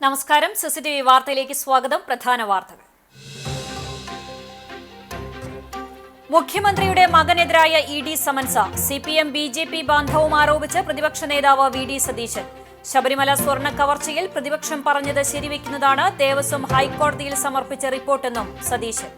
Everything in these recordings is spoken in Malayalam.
നമസ്കാരം. സിസിടിവി വാർത്തയിലേക്ക് സ്വാഗതം. പ്രധാന വാർത്തകൾ. മുഖ്യമന്ത്രിയുടെ മകനെതിരായ ഇഡി സമൻസ്. സിപിഎം ബിജെപി ബാന്ധവും ആരോപിച്ച് പ്രതിപക്ഷ നേതാവ് വി ഡി സതീശൻ. ശബരിമല സ്വർണ്ണ കവർച്ചയിൽ പ്രതിപക്ഷം പറഞ്ഞത് ശരിവെക്കുന്നതാണ് ദേവസ്വം ഹൈക്കോടതിയിൽ സമർപ്പിച്ച റിപ്പോർട്ടെന്നും സതീശൻ.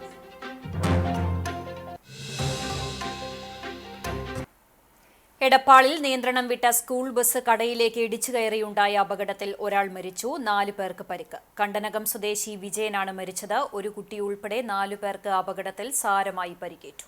എടപ്പാളിൽ നിയന്ത്രണം വിട്ട സ്കൂൾ ബസ് കടയിലേക്ക് ഇടിച്ചു കയറിയുണ്ടായ അപകടത്തിൽ ഒരാൾ മരിച്ചു, 4 പേർക്ക് പരിക്ക്. കണ്ടനകം സ്വദേശി വിജയനാണ് മരിച്ചത്. ഒരു കുട്ടി ഉൾപ്പെടെ 4 പേർക്ക് അപകടത്തിൽ സാരമായി പരിക്കേറ്റു.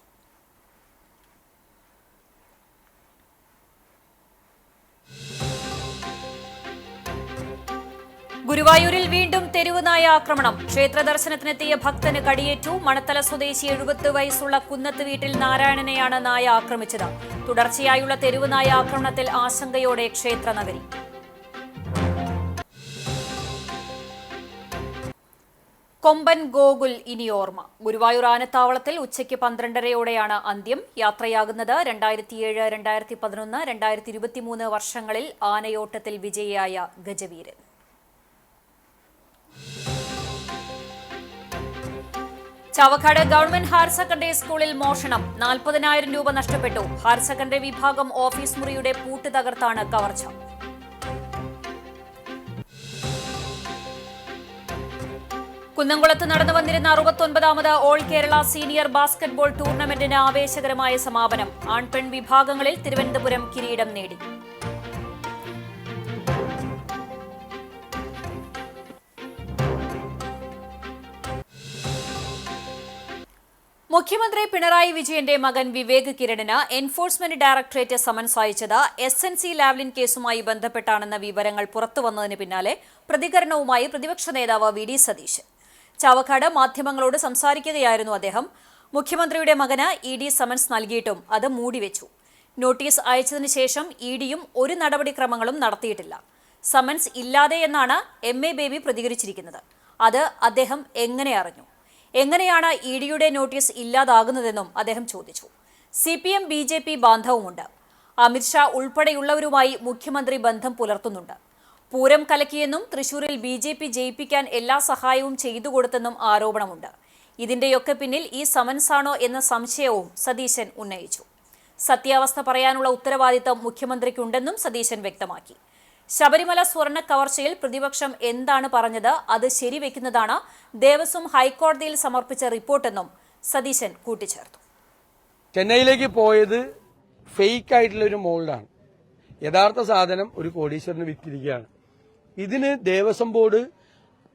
ഗുരുവായൂരിൽ വീണ്ടും തെരുവുനായ ആക്രമണം. ക്ഷേത്ര ദർശനത്തിനെത്തിയ ഭക്തന് കടിയേറ്റു. മണത്തല സ്വദേശി 70 വയസ്സുള്ള കുന്നത്ത് വീട്ടിൽ നാരായണനെയാണ് നായ ആക്രമിച്ചത്. തുടർച്ചയായുള്ള തെരുവുനായ ആക്രമണത്തിൽ ആശങ്കയോടെ ക്ഷേത്രനഗരി. കൊമ്പൻ ഗോകുൽ ഇനി ഓർമ്മ. ഗുരുവായൂർ ആനത്താവളത്തിൽ ഉച്ചയ്ക്ക് 12:30യോടെയാണ് അന്ത്യം. യാത്രയാകുന്നത് 2007, 2011, 2023 വർഷങ്ങളിൽ ആനയോട്ടത്തിൽ വിജയിയായ ഗജവീരൻ. ചാവക്കാട് ഗവൺമെന്റ് ഹയർ സെക്കൻഡറി സ്കൂളിൽ മോഷണം. 40,000 രൂപ നഷ്ടപ്പെട്ടു. ഹയർ സെക്കൻഡറി വിഭാഗം ഓഫീസ് മുറിയുടെ പൂട്ട് തകർത്താണ് കവർച്ച. കുന്നംകുളത്ത് നടന്നു വന്നിരുന്ന 69ാമത് ഓൾ കേരള സീനിയർ ബാസ്കറ്റ്ബോൾ ടൂർണമെന്റിന് ആവേശകരമായ സമാപനം. ആൺപെൺ വിഭാഗങ്ങളിൽ തിരുവനന്തപുരം കിരീടം നേടി. മുഖ്യമന്ത്രി പിണറായി വിജയന്റെ മകൻ വിവേക് കിരണിന് എൻഫോഴ്സ്മെന്റ് ഡയറക്ടറേറ്റ് സമൻസ് അയച്ചത് SNC ലാവ്ലിൻ കേസുമായി ബന്ധപ്പെട്ടാണെന്ന വിവരങ്ങൾ പുറത്തുവന്നതിന് പിന്നാലെ പ്രതികരണവുമായി പ്രതിപക്ഷ നേതാവ് വി ഡി സതീശൻ. ചാവക്കാട് മാധ്യമങ്ങളോട് സംസാരിക്കുകയായിരുന്നു അദ്ദേഹം. മുഖ്യമന്ത്രിയുടെ മകന് ED സമൻസ് നൽകിയിട്ടും അത് മൂടിവെച്ചു. നോട്ടീസ് അയച്ചതിനു ശേഷം EDയും ഒരു നടപടിക്രമങ്ങളും നടത്തിയിട്ടില്ല. സമൻസ് ഇല്ലാതെയെന്നാണ് MA ബേബി പ്രതികരിച്ചിരിക്കുന്നത്. അത് അദ്ദേഹം എങ്ങനെ അറിഞ്ഞു? എങ്ങനെയാണ് EDയുടെ നോട്ടീസ് ഇല്ലാതാകുന്നതെന്നും അദ്ദേഹം ചോദിച്ചു. CPM BJP ബാന്ധവുമുണ്ട്. അമിത്ഷാ ഉൾപ്പെടെയുള്ളവരുമായി മുഖ്യമന്ത്രി ബന്ധം പുലർത്തുന്നുണ്ട്. പൂരം കലക്കിയെന്നും തൃശൂരിൽ BJP ജയിപ്പിക്കാൻ എല്ലാ സഹായവും ചെയ്തു കൊടുത്തെന്നും ആരോപണമുണ്ട്. ഇതിന്റെയൊക്കെ പിന്നിൽ ഈ സമൻസാണോ എന്ന സംശയവും സതീശൻ ഉന്നയിച്ചു. സത്യാവസ്ഥ പറയാനുള്ള ഉത്തരവാദിത്തം മുഖ്യമന്ത്രിക്കുണ്ടെന്നും സതീശൻ വ്യക്തമാക്കി. ശബരിമല സ്വർണ്ണ കവർച്ചയിൽ പ്രതിപക്ഷം എന്താണ് പറഞ്ഞത് അത് ശരിവെക്കുന്നതാണ് ദേവസ്വം ഹൈക്കോടതിയിൽ സമർപ്പിച്ച റിപ്പോർട്ടെന്നും സതീശൻ കൂട്ടിച്ചേർത്തു. ചെന്നൈയിലേക്ക് പോയത് ഫേക്ക് ആയിട്ടുള്ള ഒരു മോൾഡാണ്. യഥാർത്ഥ സാധനം ഒരു കോടീശ്വരന് വിറ്റിരിക്കുകയാണ്. ഇതിന് ദേവസ്വം ബോർഡ്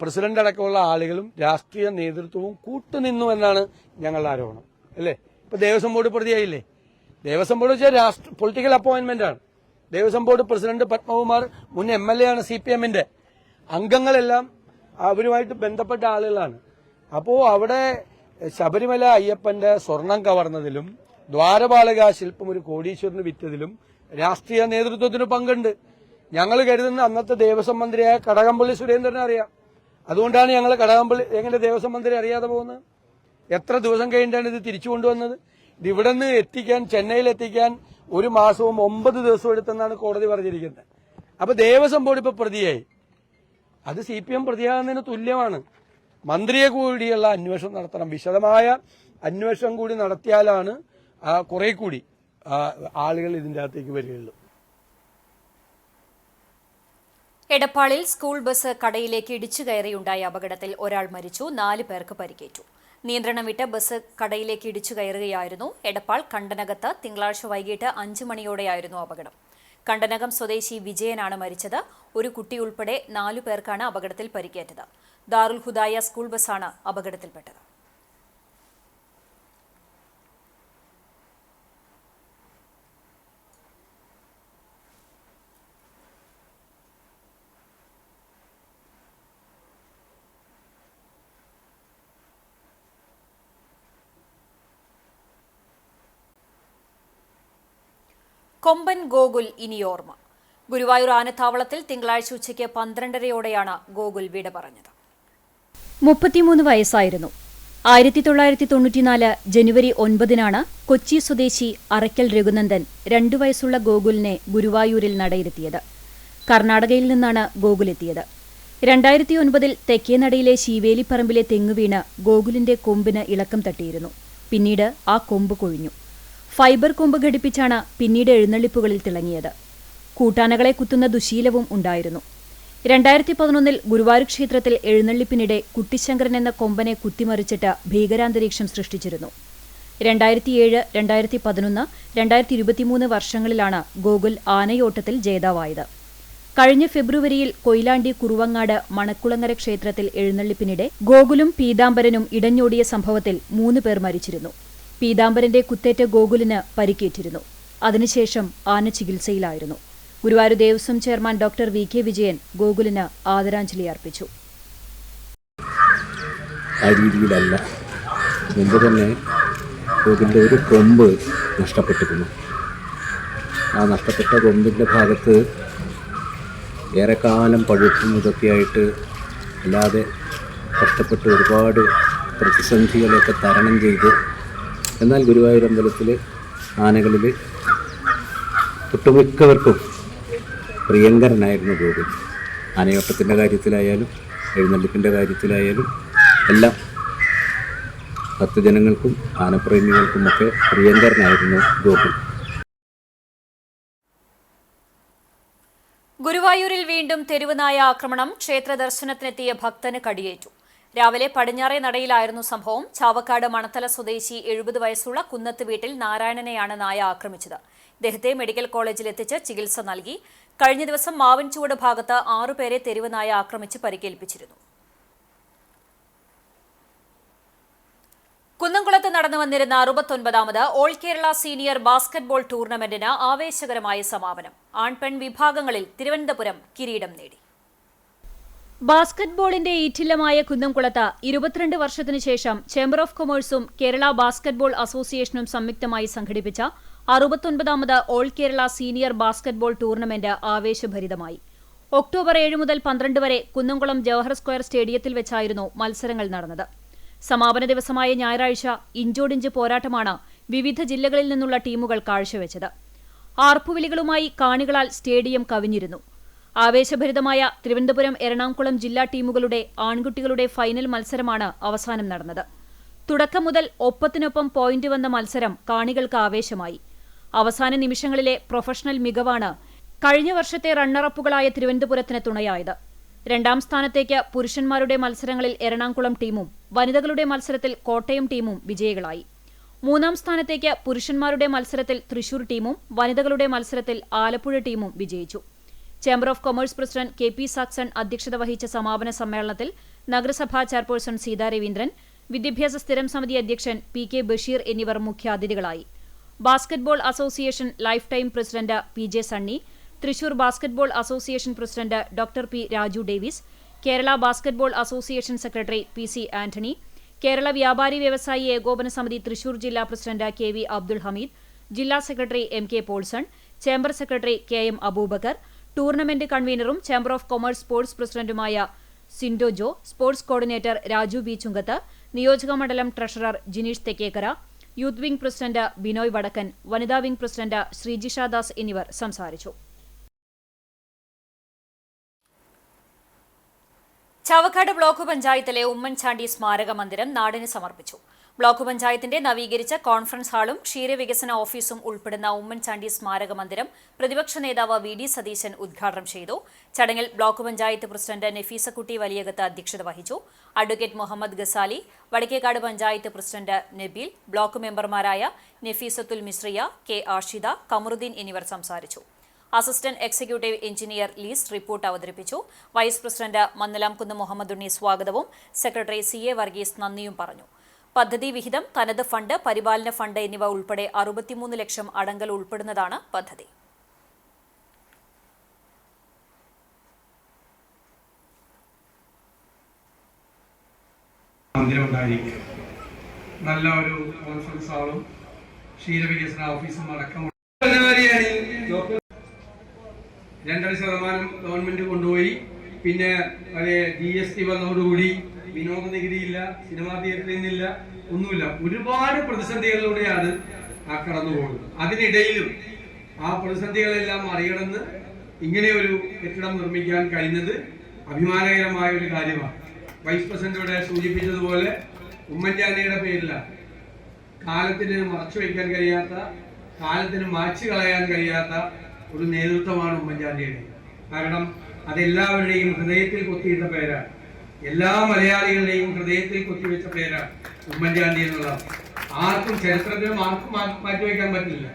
പ്രസിഡന്റ് അടക്കമുള്ള ആളുകളും രാഷ്ട്രീയ നേതൃത്വവും കൂട്ടുനിന്നു എന്നാണ് ഞങ്ങളുടെ ആരോപണം. അല്ലേ? ഇപ്പൊ ദേവസ്വം ബോർഡ് പ്രതിയായില്ലേ? ദേവസ്വം ബോർഡ് വെച്ചാൽ പൊളിറ്റിക്കൽ അപ്പോയിന്റ്മെന്റ് ആണ്. ദേവസ്വം ബോർഡ് പ്രസിഡന്റ് പത്മകുമാർ മുൻ MLA ആണ്. CPMന്റെ അംഗങ്ങളെല്ലാം അവരുമായിട്ട് ബന്ധപ്പെട്ട ആളുകളാണ്. അപ്പോ അവിടെ ശബരിമല അയ്യപ്പന്റെ സ്വർണം കവർന്നതിലും ദ്വാരപാലക ശില്പം ഒരു കോടീശ്വരന് വിറ്റതിലും രാഷ്ട്രീയ നേതൃത്വത്തിന് പങ്കുണ്ട്. ഞങ്ങൾ കരുതുന്ന അന്നത്തെ ദേവസ്വം മന്ത്രിയായ കടകംപള്ളി സുരേന്ദ്രനെ അറിയാം. അതുകൊണ്ടാണ് ഞങ്ങൾ കടകംപള്ളി എങ്ങനെ ദേവസ്വം മന്ത്രി അറിയാതെ പോകുന്നത്? എത്ര ദിവസം കഴിഞ്ഞിട്ടാണ് ഇത് തിരിച്ചു കൊണ്ടുവന്നത്? ഇത് ഇവിടെ നിന്ന് എത്തിക്കാൻ, ചെന്നൈയിൽ എത്തിക്കാൻ 1 മാസവും 9 ദിവസവും എടുത്തെന്നാണ് കോടതി പറഞ്ഞിരിക്കുന്നത്. അപ്പൊ ദേവസ്വം ബോർഡ് ഇപ്പൊ പ്രതിയായി. അത് CPM പ്രതിയാകുന്നതിന് തുല്യമാണ്. മന്ത്രിയെ കൂടിയുള്ള അന്വേഷണം നടത്തണം. വിശദമായ അന്വേഷണം കൂടി നടത്തിയാലാണ് കുറെ കൂടി ആളുകൾ ഇതിന്റെ അകത്തേക്ക് വരികയുള്ളൂ. എടപ്പാളിൽ സ്കൂൾ ബസ് കടയിലേക്ക് ഇടിച്ചു കയറിയുണ്ടായ അപകടത്തിൽ ഒരാൾ മരിച്ചു, 4 പേർക്ക് പരിക്കേറ്റു. നിയന്ത്രണം വിട്ട് ബസ് കടയിലേക്ക് ഇടിച്ചു കയറുകയായിരുന്നു. എടപ്പാൾ കണ്ടനകത്ത് തിങ്കളാഴ്ച വൈകിട്ട് 5 മണിയോടെയായിരുന്നു അപകടം. കണ്ടനകം സ്വദേശി വിജയനാണ് മരിച്ചത്. ഒരു കുട്ടി ഉൾപ്പെടെ 4 പേർക്കാണ് അപകടത്തിൽ പരിക്കേറ്റത്. ദാറുൽ ഹുദായ സ്കൂൾ ബസ്സാണ് അപകടത്തിൽപ്പെട്ടത്. കൊമ്പൻ ഗോകുൽ ഇനി ഓർമ്മ. ഗുരുവായൂർ ആനത്താവളത്തിൽ തിങ്കളാഴ്ച ഉച്ചയ്ക്ക് 12:30യോടെയാണ് ഗോകുൽ വിട പറഞ്ഞത്. 33 വയസ്സായിരുന്നു. 1994 ജനുവരി 9-നാണ് കൊച്ചി സ്വദേശി അറയ്ക്കൽ രഘുനന്ദൻ 2 വയസ്സുള്ള ഗോകുലിനെ ഗുരുവായൂരിൽ നടയിരുത്തിയത്. കർണാടകയിൽ നിന്നാണ് ഗോകുലെത്തിയത്. 2009 തെക്കേനടയിലെ ശീവേലിപ്പറമ്പിലെ തെങ്ങുവീണ് ഗോകുലിന്റെ കൊമ്പിന് ഇളക്കം തട്ടിയിരുന്നു. പിന്നീട് ആ കൊമ്പ് കൊഴിഞ്ഞു. ഫൈബർ കൊമ്പ് ഘടിപ്പിച്ചാണ് പിന്നീട് എഴുന്നള്ളിപ്പുകളിൽ തിളങ്ങിയത്. കൂട്ടാനകളെ കുത്തുന്ന ദുശീലവും ഉണ്ടായിരുന്നു. 2011 ഗുരുവായൂർ ക്ഷേത്രത്തിൽ എഴുന്നള്ളിപ്പിനിടെ കുട്ടിശങ്കരൻ എന്ന കൊമ്പനെ കുത്തിമറിച്ചിട്ട് ഭീകരാന്തരീക്ഷം സൃഷ്ടിച്ചിരുന്നു. 2007, 2011, 2023 വർഷങ്ങളിലാണ് ഗോകുൽ ആനയോട്ടത്തിൽ ജേതാവായത്. കഴിഞ്ഞ ഫെബ്രുവരിയിൽ കൊയിലാണ്ടി കുറുവങ്ങാട് മണക്കുളങ്ങര ക്ഷേത്രത്തിൽ എഴുന്നള്ളിപ്പിനിടെ ഗോകുലും പീതാംബരനും ഇടഞ്ഞോടിയ സംഭവത്തിൽ 3 പേർ മരിച്ചിരുന്നു. പീതാംബരന്റെ കുത്തേറ്റ ഗോകുലിന് പരിക്കേറ്റിരുന്നു. അതിനുശേഷം ആന ചികിത്സയിലായിരുന്നു. Guruvayur Devaswom chairman doctor V K. Vijayan ഗോകുലിന് ആദരാഞ്ജലി അർപ്പിച്ചു. ആ രീതിയിലല്ല, മുമ്പ് തന്നെ ഗോകുലിൻ്റെ ഒരു കൊമ്പ് നഷ്ടപ്പെട്ടിരുന്നു. ആ നഷ്ടപ്പെട്ട കൊമ്പിൻ്റെ ഭാഗത്ത് ഏറെക്കാലം പഴുപ്പും ഇതൊക്കെയായിട്ട് അല്ലാതെ കഷ്ടപ്പെട്ട് ഒരുപാട് പ്രതിസന്ധികളെയൊക്കെ തരണം ചെയ്ത്, എന്നാൽ ഗുരുവായൂർ അമ്പലത്തിൽ ആനകളിൽ ഒട്ടുമിക്കവർക്കും പ്രിയങ്കരനായിരുന്നു ഗോകുൽ. ആനയോട്ടത്തിൻ്റെ കാര്യത്തിലായാലും എഴുന്നള്ളിപ്പിൻ്റെ കാര്യത്തിലായാലും എല്ലാം ഭക്തജനങ്ങൾക്കും ആനപ്രേമികൾക്കുമൊക്കെ പ്രിയങ്കരനായിരുന്നു ഗോകുൽ. ഗുരുവായൂരിൽ വീണ്ടും തെരുവുനായ ആക്രമണം. ക്ഷേത്ര ദർശനത്തിനെത്തിയ ഭക്തന് കടിയേറ്റു. രാവിലെ പടിഞ്ഞാറേ നടയിലായിരുന്നു സംഭവം. ചാവക്കാട് മണത്തല സ്വദേശി 70 വയസ്സുള്ള കുന്നത്ത് വീട്ടിൽ നാരായണനെയാണ് നായ ആക്രമിച്ചത്. ഇദ്ദേഹത്തെ മെഡിക്കൽ കോളേജിൽ എത്തിച്ച് ചികിത്സ നൽകി. കഴിഞ്ഞ ദിവസം മാവൻചുവട് ഭാഗത്ത് 6 പേരെ തെരുവുനായ ആക്രമിച്ച് പരിക്കേൽപ്പിച്ചിരുന്നു. കുന്നംകുളത്ത് നടന്നു വന്നിരുന്ന 69ാമത് ഓൾ കേരള സീനിയർ ബാസ്കറ്റ്ബോൾ ടൂർണമെന്റിന് ആവേശകരമായ സമാപനം. ആൺപെൺ വിഭാഗങ്ങളിൽ തിരുവനന്തപുരം കിരീടം നേടി. ബാസ്കറ്റ്ബോളിന്റെ ഈറ്റില്ലമായ കുന്നംകുളത്ത് 22 വർഷത്തിനു ശേഷം ചേംബർ ഓഫ് കൊമേഴ്സും കേരള ബാസ്കറ്റ്ബോൾ അസോസിയേഷനും സംയുക്തമായി സംഘടിപ്പിച്ച 69ാമത് all Kerala senior basketball tournament ആവേശഭരിതമായി. ഒക്ടോബർ 7 മുതൽ 12 വരെ കുന്നംകുളം ജവഹർ സ്ക്വയർ സ്റ്റേഡിയത്തിൽ വെച്ചായിരുന്നു മത്സരങ്ങൾ നടന്നത്. സമാപന ദിവസമായ ഞായറാഴ്ച ഇഞ്ചോടിഞ്ച് പോരാട്ടമാണ് വിവിധ ജില്ലകളിൽ നിന്നുള്ള ടീമുകൾ കാഴ്ചവെച്ചത്. ആർപ്പുവിളികളുമായി കാണികളാൽ സ്റ്റേഡിയം കവിഞ്ഞിരുന്നു. ആവേശഭരിതമായ തിരുവനന്തപുരം എറണാകുളം ജില്ലാ ടീമുകളുടെ ആൺകുട്ടികളുടെ ഫൈനൽ മത്സരമാണ് അവസാനം നടന്നത്. തുടക്കം മുതൽ ഒപ്പത്തിനൊപ്പം പോയിന്റ് വന്ന മത്സരം കാണികൾക്ക് ആവേശമായി. അവസാന നിമിഷങ്ങളിലെ പ്രൊഫഷണൽ മികവാണ് കഴിഞ്ഞ വർഷത്തെ റണ്ണറപ്പുകളായ തിരുവനന്തപുരത്തിന് തുണയായത്. 2ാം സ്ഥാനത്തേക്ക് പുരുഷന്മാരുടെ മത്സരങ്ങളിൽ എറണാകുളം ടീമും വനിതകളുടെ മത്സരത്തിൽ കോട്ടയം ടീമും വിജയികളായി. 3ാം സ്ഥാനത്തേക്ക് പുരുഷന്മാരുടെ മത്സരത്തിൽ തൃശൂർ ടീമും വനിതകളുടെ മത്സരത്തിൽ ആലപ്പുഴ ടീമും വിജയിച്ചു. Chamber of commerce president K P. Saxon അധ്യക്ഷത വഹിച്ച സമാപന സമ്മേളനത്തിൽ നഗരസഭാ ചെയർപേഴ്സൺ സീതാ രവീന്ദ്രൻ, വിദ്യാഭ്യാസ സ്ഥിരം സമിതി അധ്യക്ഷൻ പി.കെ. ബഷീർ എന്നിവർ മുഖ്യാതിഥികളായി. Basketball association life time president P J. Sunny, Thrissur basketball association president doctor P. Raju Davis, Kerala basketball association secretary P C. Antony, Kerala വ്യാപാരി വ്യവസായി ഏകോപന സമിതി തൃശൂർ ജില്ലാ പ്രസിഡന്റ് കെ.വി. അബ്ദുൾ ഹമീദ്, ജില്ലാ secretary M K. Paulson, chamber secretary K M. Aboobacker, tournament കൺവീനറും ചേംബർ ഓഫ് കൊമേഴ്സ് സ്പോർട്സ് പ്രസിഡന്റുമായ Sindo Joe, sports coordinator Raju B. Chungath, നിയോജകമണ്ഡലം treasurer Jineesh Thekkekara, youth wing president Binoy Vadakkan, വനിതാ വിംഗ് പ്രസിഡന്റ് ശ്രീജിഷ ദാസ് എന്നിവർ സംസാരിച്ചു. ചാവക്കാട് ബ്ലോക്ക് പഞ്ചായത്തിലെ ഉമ്മൻചാണ്ടി സ്മാരക മന്ദിരം നാടിന് സമർപ്പിച്ചു. ബ്ലോക്ക് പഞ്ചായത്തിന്റെ നവീകരിച്ച കോൺഫറൻസ് ഹാളും ക്ഷീരവികസന ഓഫീസും ഉൾപ്പെടുന്ന ഉമ്മൻചാണ്ടി സ്മാരക മന്ദിരം പ്രതിപക്ഷ നേതാവ് വി.ഡി. സതീശൻ ഉദ്ഘാടനം ചെയ്തു. ചടങ്ങിൽ ബ്ലോക്ക് പഞ്ചായത്ത് പ്രസിഡന്റ് നഫീസക്കുട്ടി വലിയകത്ത് അധ്യക്ഷത വഹിച്ചു. Advocate Muhammad Ghazali, Vadakkekad panchayat president Nabeel, block മെമ്പർമാരായ നഫീസത്തുൽ മിസ്രിയ, കെ. ആഷിദ, കമറുദ്ദീൻ എന്നിവർ സംസാരിച്ചു. Assistant executive engineer Lees report അവതരിപ്പിച്ചു. വൈസ് പ്രസിഡന്റ് മന്നലാംകുന്ന് മുഹമ്മദ് ഉണ്ണി സ്വാഗതവും സെക്രട്ടറി സി.എ. വർഗീസ് നന്ദിയും പറഞ്ഞു. പദ്ധതി വിഹിതം, തനത് ഫണ്ട്, പരിപാലന ഫണ്ട് എന്നിവ ഉൾപ്പെടെ 63 ലക്ഷം അടങ്കൽ ഉൾപ്പെടുന്നതാണ് പദ്ധതി. നല്ല ഒരു കോൺഫറൻസ് ഹാളും ക്ഷീരവികസന ഓഫീസും അടക്കം 2% ഗവൺമെന്റ് കൊണ്ടുപോയി. പിന്നെ GST വന്നതോടുകൂടി വിനോദ നികുതിയില്ല, സിനിമാ തിയേറ്ററിൽ ഒന്നുമില്ല. ഒരുപാട് പ്രതിസന്ധികളിലൂടെയാണ് ആ കടന്നു പോകുന്നത്. അതിനിടയിലും ആ പ്രതിസന്ധികളെല്ലാം മറികടന്ന് ഇങ്ങനെ ഒരു കെട്ടിടം നിർമ്മിക്കാൻ കഴിഞ്ഞത് അഭിമാനകരമായ ഒരു കാര്യമാണ്. വൈസ് പ്രസിഡന്റ് ഇവിടെ സൂചിപ്പിച്ചതുപോലെ ഉമ്മൻചാണ്ടിയുടെ പേരിലാണ് കാലത്തിന് മറച്ചു വയ്ക്കാൻ കഴിയാത്ത, കാലത്തിന് മായ്ച്ചു കളയാൻ കഴിയാത്ത ഒരു നേതൃത്വമാണ് ഉമ്മൻചാണ്ടിയുടെ. കാരണം അതെല്ലാവരുടെയും ഹൃദയത്തിൽ കൊത്തിയിട്ട പേരാണ്, എല്ലാ മലയാളികളുടെയും ഹൃദയത്തിൽ കൊത്തിവെച്ച പേരാണ് ഉമ്മൻചാണ്ടി എന്നുള്ളത്. ആർക്കും ചരിത്രത്തിനും ആർക്കും മാറ്റിവെക്കാൻ പറ്റില്ല,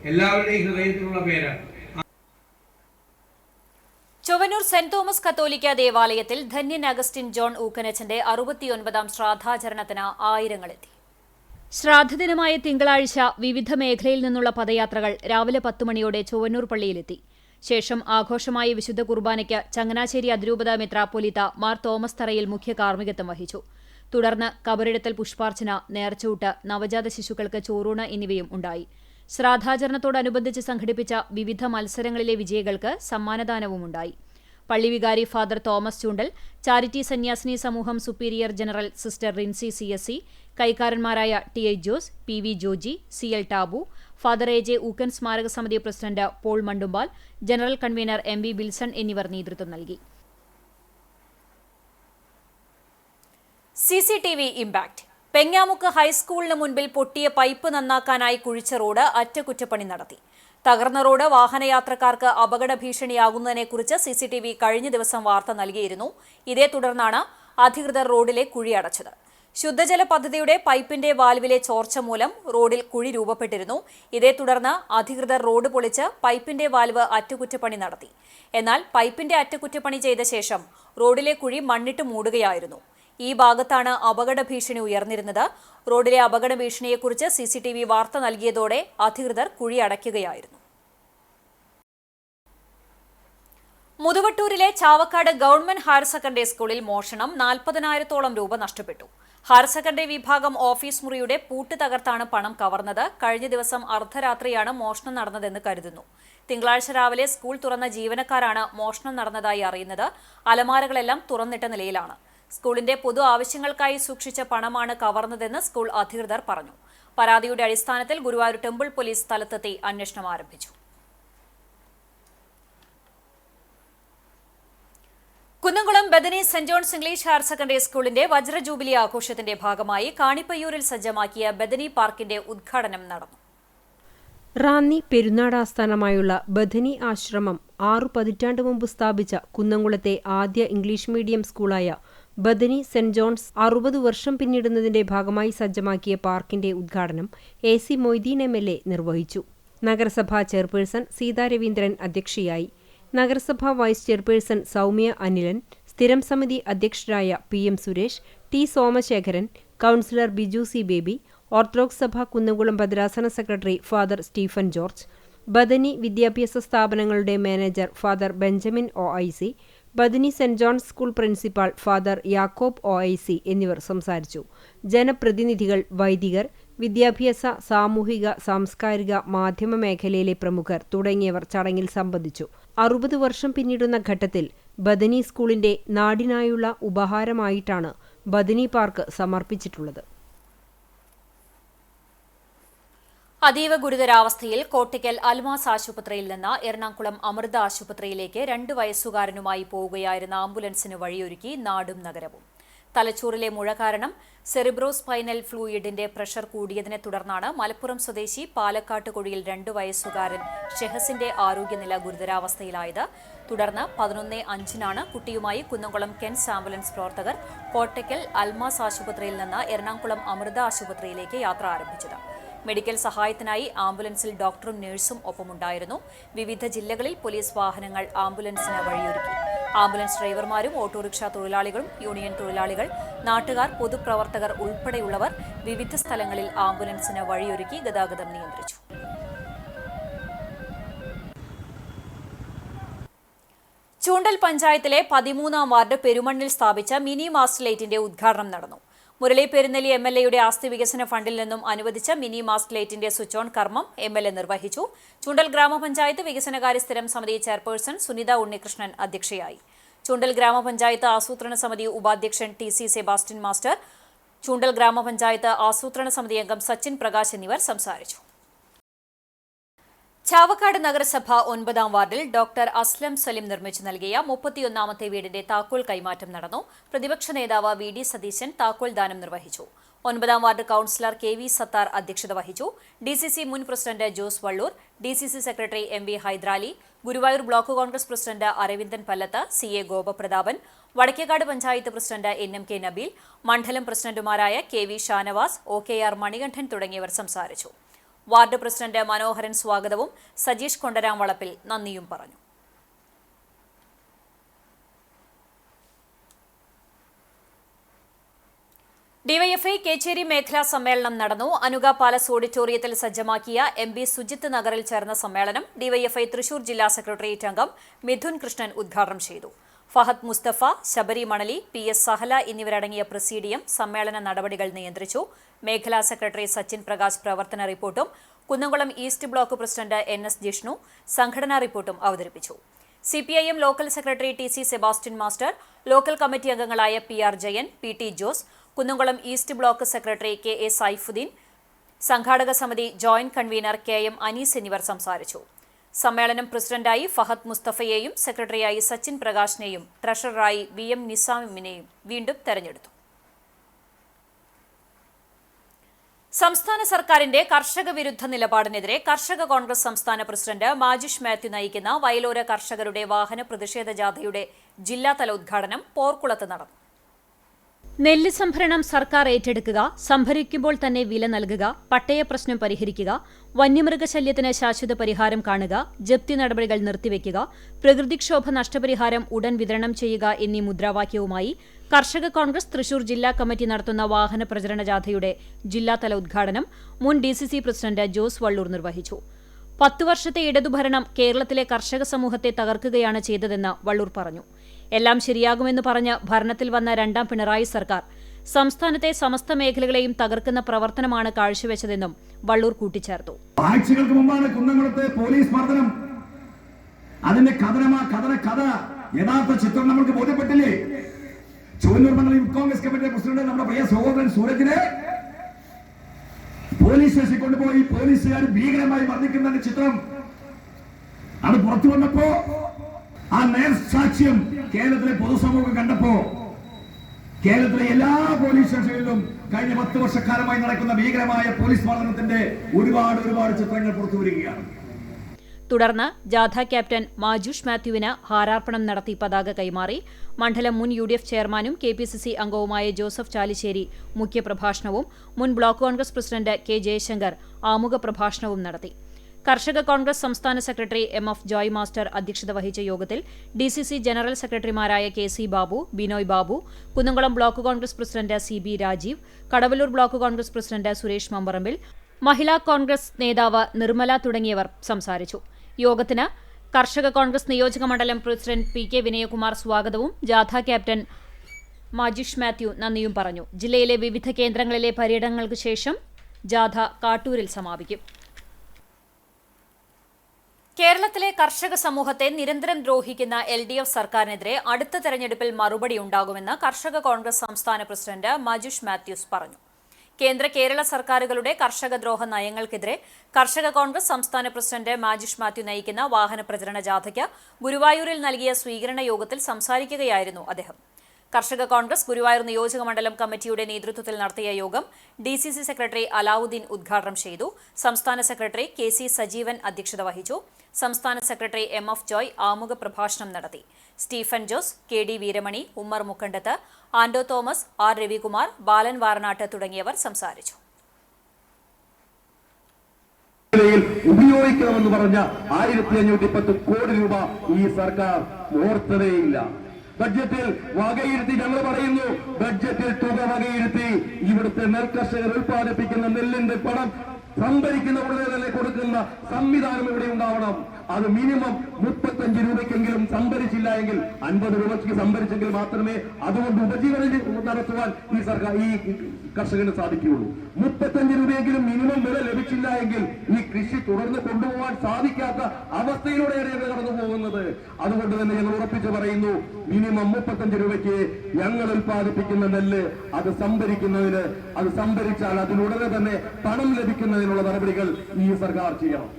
എല്ലാവരുടെയും ഹൃദയത്തിലുള്ള പേരാണ്. ചൊവ്വന്നൂർ സെന്റ് തോമസ് കത്തോലിക്ക ദേവാലയത്തിൽ ധന്യൻ അഗസ്റ്റിൻ ജോൺ ഊക്കനച്ചന്റെ 69ാം ശ്രാദ്ധാചരണത്തിന് ആയിരങ്ങളെത്തി. ശ്രാദ്ധദിനമായ തിങ്കളാഴ്ച വിവിധ മേഖലയിൽ നിന്നുള്ള പദയാത്രകൾ രാവിലെ 10 മണിയോടെ ചൊവ്വന്നൂർ പള്ളിയിലെത്തി. ശേഷം ആഘോഷമായ വിശുദ്ധ കുർബാനയ്ക്ക് ചങ്ങനാശ്ശേരി അതിരൂപത മെത്രാപ്പൊലീത്ത മാർ തോമസ് തറയിൽ മുഖ്യ കാർമ്മികത്വം വഹിച്ചു. തുടർന്ന് കബറിടത്തിൽ പുഷ്പാർച്ചന, നേർച്ചൂട്ട്, നവജാത ശിശുക്കൾക്ക് ചോറൂണ് എന്നിവയും ഉണ്ടായി. ശ്രാദ്ധാചരണത്തോടനുബന്ധിച്ച് സംഘടിപ്പിച്ച വിവിധ മത്സരങ്ങളിലെ വിജയികൾക്ക് സമ്മാനദാനവുമുണ്ടായി. പള്ളി വികാരി ഫാദർ തോമസ് ചൂണ്ടൽ, ചാരിറ്റി സന്യാസിനി സമൂഹം superior general sister Rincy CSC, കൈക്കാരന്മാരായ TI Jose, PV Joji, CL Tabu, father AJ Ookken സ്മാരക സമിതി president Paul Mandumpal, general convener MB Wilson എന്നിവർ നേതൃത്വം നൽകി. CCTV impact. പെങ്ങാമുക്ക് ഹൈസ്കൂളിന് മുൻപിൽ പൊട്ടിയ പൈപ്പ് നന്നാക്കാനായി കുഴിച്ച റോഡ് അറ്റകുറ്റപ്പണി നടത്തി. തകർന്ന റോഡ് വാഹനയാത്രക്കാർക്ക് അപകട ഭീഷണിയാകുന്നതിനെക്കുറിച്ച് CCTV കഴിഞ്ഞ ദിവസം വാർത്ത നൽകിയിരുന്നു. ഇതേ തുടർന്നാണ് അധികൃതർ റോഡിലെ കുഴി അടച്ചത്. ശുദ്ധജല പദ്ധതിയുടെ പൈപ്പിന്റെ വാൽവിലെ ചോർച്ച മൂലം റോഡിൽ കുഴി രൂപപ്പെട്ടിരുന്നു. ഇതേ തുടർന്ന് അധികൃതർ റോഡ് പൊളിച്ച് പൈപ്പിന്റെ വാൽവ് അറ്റകുറ്റപ്പണി നടത്തി. എന്നാൽ പൈപ്പിന്റെ അറ്റകുറ്റപ്പണി ചെയ്ത ശേഷം റോഡിലെ കുഴി മണ്ണിട്ട് മൂടുകയായിരുന്നു. ഈ ഭാഗത്താണ് അപകട ഭീഷണി ഉയർന്നിരുന്നത്. റോഡിലെ അപകട ഭീഷണിയെക്കുറിച്ച് CCTV വാർത്ത നൽകിയതോടെ അധികൃതർ കുഴി അടയ്ക്കുകയായിരുന്നു. മുതുവട്ടൂരിലെ ചാവക്കാട് ഗവൺമെന്റ് ഹയർ സെക്കൻഡറി സ്കൂളിൽ മോഷണം. 40,000-ഓളം രൂപ നഷ്ടപ്പെട്ടു. ഹയർ സെക്കൻഡറി വിഭാഗം ഓഫീസ് മുറിയുടെ പൂട്ട് തകർത്താണ് പണം കവർന്നത്. കഴിഞ്ഞ ദിവസം അർദ്ധരാത്രിയാണ് മോഷണം നടന്നതെന്ന് കരുതുന്നു. തിങ്കളാഴ്ച രാവിലെ സ്കൂൾ തുറന്ന ജീവനക്കാരാണ് മോഷണം നടന്നതായി അറിയുന്നത്. അലമാരകളെല്ലാം തുറന്നിട്ട നിലയിലാണ്. സ്കൂളിന്റെ പൊതു ആവശ്യങ്ങൾക്കായി സൂക്ഷിച്ച പണമാണ് കവർന്നതെന്ന് സ്കൂൾ അധികൃതർ പറഞ്ഞു. പരാതിയുടെ അടിസ്ഥാനത്തിൽ ഗുരുവായൂർ ടെമ്പിൾ പോലീസ് സ്ഥലത്തെത്തി അന്വേഷണം ആരംഭിച്ചു. Kunnamkulam Bethany saint John's English higher secondary സ്കൂളിന്റെ വജ്ര ജൂബിലി ആഘോഷത്തിന്റെ ഭാഗമായി കാണിപ്പയ്യൂരിൽ സജ്ജമാക്കിയ ബദനി പാർക്കിന്റെ ഉദ്ഘാടനം നടന്നു. റാന്നി പെരുന്നാട് ആസ്ഥാനമായുള്ള ബഥനി ആശ്രമം 6 പതിറ്റാണ്ട് മുമ്പ് സ്ഥാപിച്ച കുന്നംകുളത്തെ ആദ്യ ഇംഗ്ലീഷ് മീഡിയം സ്കൂളായ ബഥനി സെന്റ് ജോൺസ് 60 വർഷം പിന്നിടുന്നതിന്റെ ഭാഗമായി സജ്ജമാക്കിയ പാർക്കിന്റെ ഉദ്ഘാടനം AC മൊയ്തീൻ MLA നിർവഹിച്ചു. നഗരസഭാ ചെയർപേഴ്സൺ സീതാ രവീന്ദ്രൻ അധ്യക്ഷയായി. നഗരസഭാ വൈസ് ചെയർപേഴ്സൺ സൗമ്യ അനിലൻ, സ്ഥിരം സമിതി അധ്യക്ഷരായ PM Suresh, T Somasekharan, councillor Biju C Baby, orthodox സഭ കുന്നംകുളം ഭദ്രാസന secretary father Stephen George, Bethany വിദ്യാഭ്യാസ സ്ഥാപനങ്ങളുടെ manager father Benjamin OIC, Bethany saint John's school principal father Yakob OIC എന്നിവർ സംസാരിച്ചു. ജനപ്രതിനിധികൾ, വൈദികർ, വിദ്യാഭ്യാസ, സാമൂഹിക, സാംസ്കാരിക, മാധ്യമ മേഖലയിലെ പ്രമുഖർ തുടങ്ങിയവർ ചടങ്ങിൽ സംബന്ധിച്ചു. 60 വർഷം പിന്നിടുന്ന ഘട്ടത്തിൽ ബഥനി സ്കൂളിന്റെ നാടിനായുള്ള ഉപഹാരമായിട്ടാണ് ബഥനി പാർക്ക് സമർപ്പിച്ചിട്ടുള്ളത്. അതീവ ഗുരുതരാവസ്ഥയിൽ കോട്ടയ്ക്കൽ അൽമാസ് ആശുപത്രിയിൽ നിന്ന് എറണാകുളം അമൃത ആശുപത്രിയിലേക്ക് 2 വയസ്സുകാരനുമായി പോവുകയായിരുന്ന ആംബുലൻസിന് വഴിയൊരുക്കി നാടും നഗരവും. തലച്ചോറിലെ മുഴ കാരണം സെറിബ്രോസ്പൈനൽ ഫ്ലൂയിഡിന്റെ പ്രഷർ കൂടിയതിനെ തുടർന്നാണ് മലപ്പുറം സ്വദേശി പാലക്കാട്ട് കൊഴിയിൽ 2 വയസ്സുകാരൻ ഷെഹസിന്റെ ആരോഗ്യനില ഗുരുതരാവസ്ഥയിലായത്. തുടർന്ന് 11:05 കുട്ടിയുമായി കുന്നംകുളം കെൻസ് ആംബുലൻസ് പ്രവർത്തകർ കോട്ടയ്ക്കൽ അൽമാസ് ആശുപത്രിയിൽ നിന്ന് എറണാകുളം അമൃത ആശുപത്രിയിലേക്ക് യാത്ര ആരംഭിച്ചത്. മെഡിക്കൽ സഹായത്തിനായി ആംബുലൻസിൽ ഡോക്ടറും നഴ്സും ഒപ്പമുണ്ടായിരുന്നു. വിവിധ ജില്ലകളിൽ പോലീസ് വാഹനങ്ങൾ ആംബുലൻസിന് വഴിയൊരുക്കി. ആംബുലൻസ് ഡ്രൈവർമാരും ഓട്ടോറിക്ഷ തൊഴിലാളികളും യൂണിയൻ തൊഴിലാളികൾ, നാട്ടുകാർ, പൊതുപ്രവർത്തകർ ഉൾപ്പെടെയുള്ളവർ വിവിധ സ്ഥലങ്ങളിൽ ആംബുലൻസിന് വഴിയൊരുക്കി ഗതാഗതം നിയന്ത്രിച്ചു. ചൂണ്ടൽ പഞ്ചായത്തിലെ 13ാം വാർഡ് പെരുമണ്ണിൽ സ്ഥാപിച്ച മിനി മാസ്റ്റ് ലൈറ്റിന്റെ ഉദ്ഘാടനം നടന്നു. മുരളി പെരുന്നെല്ലി MLAയുടെ ആസ്തി വികസന ഫണ്ടിൽ നിന്നും അനുവദിച്ച മിനി മാസ്റ്റ് ലൈറ്റിന്റെ സ്വിച്ച് ഓൺ കർമ്മം MLA നിർവഹിച്ചു. ചൂണ്ടൽ ഗ്രാമപഞ്ചായത്ത് വികസനകാര്യ സ്ഥിരം സമിതി ചെയർപേഴ്സൺ സുനിത ഉണ്ണികൃഷ്ണൻ അധ്യക്ഷയായി. ചൂണ്ടൽ ഗ്രാമപഞ്ചായത്ത് ആസൂത്രണ സമിതി ഉപാധ്യക്ഷൻ TC സെബാസ്റ്റ്യൻ മാസ്റ്റർ, ചൂണ്ടൽ ഗ്രാമപഞ്ചായത്ത് ആസൂത്രണ സമിതി അംഗം സച്ചിൻ പ്രകാശ് എന്നിവർ സംസാരിച്ചു. ചാവക്കാട് നഗരസഭ 9-ാം വാർഡിൽ ഡോക്ടർ അസ്ലം സലിം നിർമ്മിച്ചു നൽകിയ 31ാമത്തെ വീടിന്റെ താക്കോൽ കൈമാറ്റം നടന്നു. പ്രതിപക്ഷ നേതാവ് VD സതീശൻ താക്കോൽ ദാനം നിർവഹിച്ചു. 9-ാം വാർഡ് കൌൺസിലർ KV സത്താർ അധ്യക്ഷത വഹിച്ചു. DCC മുൻ president Jose Valloor, DCC secretary MV Haidarali, Guruvayur block Congress president Aravindan Pallath, CA Gopaprathapan, Vadakkekad panchayat president NMK Nabeel, മണ്ഡലം പ്രസിഡന്റുമാരായ KV ഷാനവാസ്, OKR മണികണ്ഠൻ തുടങ്ങിയവർ സംസാരിച്ചു. വാർഡ് പ്രസിഡന്റ് മനോഹരൻ സ്വാഗതവും സജീഷ് കൊണ്ടരാംവളപ്പിൽ നന്ദിയും പറഞ്ഞു. ഡിവൈഎഫ്ഐ കേച്ചേരി മേഖലാ സമ്മേളനം നടന്നു. അനുഗ പാലസ് ഓഡിറ്റോറിയത്തിൽ സജ്ജമാക്കിയ MB സുജിത്ത് നഗറിൽ ചേർന്ന സമ്മേളനം ഡിവൈഎഫ്ഐ തൃശൂർ ജില്ലാ സെക്രട്ടേറിയറ്റ് അംഗം മിഥുൻ കൃഷ്ണൻ ഉദ്ഘാടനം ചെയ്തു. ഫഹദ് മുസ്തഫ, ശബരി മണലി, PS സഹല എന്നിവരടങ്ങിയ പ്രസീഡിയം സമ്മേളന നടപടികൾ നിയന്ത്രിച്ചു. മേഖലാ സെക്രട്ടറി സച്ചിൻ പ്രകാശ് പ്രവർത്തന റിപ്പോർട്ടും Kunnamkulam east block president NS Jishnu സംഘടനാ റിപ്പോർട്ടും അവതരിപ്പിച്ചു. CPIM local secretary TC Sebastian master, local committee അംഗങ്ങളായ PR Jayan, PT Jose, Kunnamkulam east block secretary KA Saifuddin, സംഘാടക സമിതി ജോയിന്റ് കൺവീനർ KM അനീസ് എന്നിവർ സംസാരിച്ചു. സമ്മേളനം പ്രസിഡന്റായി ഫഹദ് മുസ്തഫയെയും സെക്രട്ടറിയായി സച്ചിൻ പ്രകാശിനെയും ട്രഷററായി VM നിസാമിനെയും വീണ്ടും തെരഞ്ഞെടുത്തു. സംസ്ഥാന സർക്കാരിന്റെ കർഷക വിരുദ്ധ നിലപാടിനെതിരെ കർഷക കോൺഗ്രസ് സംസ്ഥാന പ്രസിഡന്റ് മാജിഷ് മാത്യു നയിക്കുന്ന വയലോര കർഷകരുടെ വാഹന പ്രതിഷേധ ജാഥയുടെ ജില്ലാതല ഉദ്ഘാടനം പോർക്കുളത്ത് നടന്നു. നെല്ല് സംഭരണം സർക്കാർ ഏറ്റെടുക്കുക, സംഭരിക്കുമ്പോൾ തന്നെ വില നൽകുക, പട്ടയ പ്രശ്നം പരിഹരിക്കുക, വന്യമൃഗശല്യത്തിന് ശാശ്വത പരിഹാരം കാണുക, ജപ്തി നടപടികൾ നിർത്തിവെക്കുക, പ്രകൃതിക്ഷോഭ നഷ്ടപരിഹാരം ഉടൻ വിതരണം ചെയ്യുക എന്നീ മുദ്രാവാക്യവുമായി കർഷക കോൺഗ്രസ് തൃശൂർ ജില്ലാ കമ്മിറ്റി നടത്തുന്ന വാഹന പ്രചരണ ജാഥയുടെ ജില്ലാതല ഉദ്ഘാടനം മുൻ DCC പ്രസിഡന്റ് ജോസ് വള്ളൂർ നിർവഹിച്ചു. 10 വർഷത്തെ ഇടതുഭരണം കേരളത്തിലെ കർഷക സമൂഹത്തെ തകർക്കുകയാണ് ചെയ്തതെന്ന് വള്ളൂർ പറഞ്ഞു. എല്ലാം ശരിയാകുമെന്ന് പറഞ്ഞ് ഭരണത്തിൽ വന്ന 2ാം പിണറായി സർക്കാർ സംസ്ഥാനത്തെ സമസ്ത മേഖലകളെയും തകർക്കുന്ന പ്രവർത്തനമാണ് കാഴ്ചവെച്ചതെന്നും വള്ളൂർ കൂട്ടിച്ചേർത്തു. ആഴ്ചകൾക്ക് മുമ്പാണ് കുന്നംകുളത്തെ പോലീസ് മർദ്ദനം. അതിന്റെ കഥ യഥാർത്ഥ ചിത്രം നമുക്ക് ബോധ്യപ്പെട്ടില്ലേ? ചൂന്നൂർ മണ്ഡലം യൂത്ത് കോൺഗ്രസ് കമ്മിറ്റി പ്രസിഡന്റ് നമ്മുടെ പ്രിയ സഹോദരൻ സൂരജിനെ പോലീസ് സ്റ്റേഷനിൽ കൊണ്ടുപോയി പോലീസുകാർ ഭീകരമായി മർദ്ദിക്കുന്നതിന്റെ ചിത്രം അത് പുറത്തു വന്നപ്പോ ആ നേർസാക്ഷ്യം കേരളത്തിലെ പൊതുസമൂഹം കണ്ടപ്പോ കേരളത്തിലെ എല്ലാ പോലീസ് സ്റ്റേഷനുകളിലും കഴിഞ്ഞ 10 വർഷക്കാലമായി നടക്കുന്ന ഭീകരമായ പോലീസ് മർദ്ദനത്തിന്റെ ഒരുപാട് ചിത്രങ്ങൾ പുറത്തു വരികയാണ്. തുടർന്ന് ജാഥ ക്യാപ്റ്റൻ മാജുഷ് മാത്യുവിന് ഹാരാർപ്പണം നടത്തി പതാക കൈമാറി. മണ്ഡലം മുൻ UDF ചെയർമാനും KPCC അംഗവുമായ ജോസഫ് ചാലിശ്ശേരി മുഖ്യപ്രഭാഷണവും മുൻ block Congress president K Jaishankar ആമുഖ പ്രഭാഷണവും നടത്തി. കർഷക കോൺഗ്രസ് സംസ്ഥാന സെക്രട്ടറി MF ജോയ് മാസ്റ്റർ അധ്യക്ഷത വഹിച്ച യോഗത്തിൽ DCC ജനറൽ സെക്രട്ടറിമാരായ KC Babu, Binoy Babu, Kunnamkulam block Congress president CB Rajeev, Kadavallur block Congress president Suresh Mambarambil, Mahila Congress നേതാവ് നിർമ്മല തുടങ്ങിയവർ സംസാരിച്ചു. യോഗത്തിന് കർഷക കോൺഗ്രസ് നിയോജക മണ്ഡലം പ്രസിഡന്റ് PK വിനയകുമാർ സ്വാഗതവും ജാഥ ക്യാപ്റ്റൻ മാജിഷ് മാത്യു നന്ദിയും പറഞ്ഞു. ജില്ലയിലെ വിവിധ കേന്ദ്രങ്ങളിലെ പര്യടനങ്ങൾക്ക് ശേഷം ജാഥ കാട്ടൂരിൽ സമാപിക്കും. കേരളത്തിലെ കർഷക സമൂഹത്തെ നിരന്തരം ദ്രോഹിക്കുന്ന LDF സർക്കാരിനെതിരെ അടുത്ത തെരഞ്ഞെടുപ്പിൽ മറുപടി ഉണ്ടാകുമെന്ന് കർഷക കോൺഗ്രസ് സംസ്ഥാന പ്രസിഡന്റ് മാജിഷ് മാത്യൂസ് പറഞ്ഞു. കേരള സർക്കാരുകളുടെ കർഷകദ്രോഹ നയങ്ങൾക്കെതിരെ കർഷക കോൺഗ്രസ് സംസ്ഥാന പ്രസിഡന്റ് മാജിഷ് മാത്യു നയിക്കുന്ന വാഹന പ്രചരണ ജാഥയ്ക്ക് ഗുരുവായൂരിൽ നൽകിയ സ്വീകരണ യോഗത്തിൽ സംസാരിക്കുകയായിരുന്നു അദ്ദേഹം. കർഷക കോൺഗ്രസ് ഗുരുവായൂർ നിയോജക മണ്ഡലം കമ്മിറ്റിയുടെ നേതൃത്വത്തിൽ നടത്തിയ യോഗം DCC സെക്രട്ടറി അലാവുദ്ദീൻ ഉദ്ഘാടനം ചെയ്തു. സംസ്ഥാന സെക്രട്ടറി KC സജീവൻ അധ്യക്ഷത വഹിച്ചു. സംസ്ഥാന സെക്രട്ടറി MF ജോയ് ആമുഖ പ്രഭാഷണം നടത്തി. സ്റ്റീഫൻ ജോസ്, KD വീരമണി, ഉമ്മർ മുക്കണ്ടത്ത്, ആൻഡോ തോമസ്, R രവികുമാർ, ബാലൻ വാറനാട്ട് തുടങ്ങിയവർ സംസാരിച്ചു. ഉപയോഗിക്കണമെന്ന് പറഞ്ഞ 1510 കോടി രൂപ ഈ സർക്കാർ ഓർത്തതേയില്ല. ബഡ്ജറ്റിൽ വകയിരുത്തി ഞങ്ങൾ പറയുന്നു, ബഡ്ജറ്റിൽ തുക വകയിരുത്തി ഇവിടുത്തെ നെൽകർഷകർ ഉൽപ്പാദിപ്പിക്കുന്ന നെല്ലിന്റെ പണം സംഭരിക്കുന്ന ഉടനെ തന്നെ കൊടുക്കുന്ന സംവിധാനം ഇവിടെ ഉണ്ടാവണം. അത് മിനിമം 35 രൂപയ്ക്കെങ്കിലും സംഭരിച്ചില്ല എങ്കിൽ 50 രൂപയ്ക്ക് സംഭരിച്ചെങ്കിൽ മാത്രമേ അതുകൊണ്ട് ഉപജീവനം നടത്തുവാൻ ഈ കർഷകന് സാധിക്കുകയുള്ളൂ. 35 രൂപയെങ്കിലും മിനിമം വില ലഭിച്ചില്ല എങ്കിൽ ഈ കൃഷി തുടർന്ന് കൊണ്ടുപോകാൻ സാധിക്കാത്ത അവസ്ഥയിലൂടെയാണ് കടന്നു പോകുന്നത്. അതുകൊണ്ട് തന്നെ ഞങ്ങൾ ഉറപ്പിച്ചു പറയുന്നു, മിനിമം 35 രൂപയ്ക്ക് ഞങ്ങൾ ഉൽപ്പാദിപ്പിക്കുന്ന നെല്ല് അത് സംഭരിക്കുന്നതിന്, അത് സംഭരിച്ചാൽ അതിനുടനെ തന്നെ പണം ലഭിക്കുന്നതിനുള്ള നടപടികൾ ഈ സർക്കാർ ചെയ്യണം.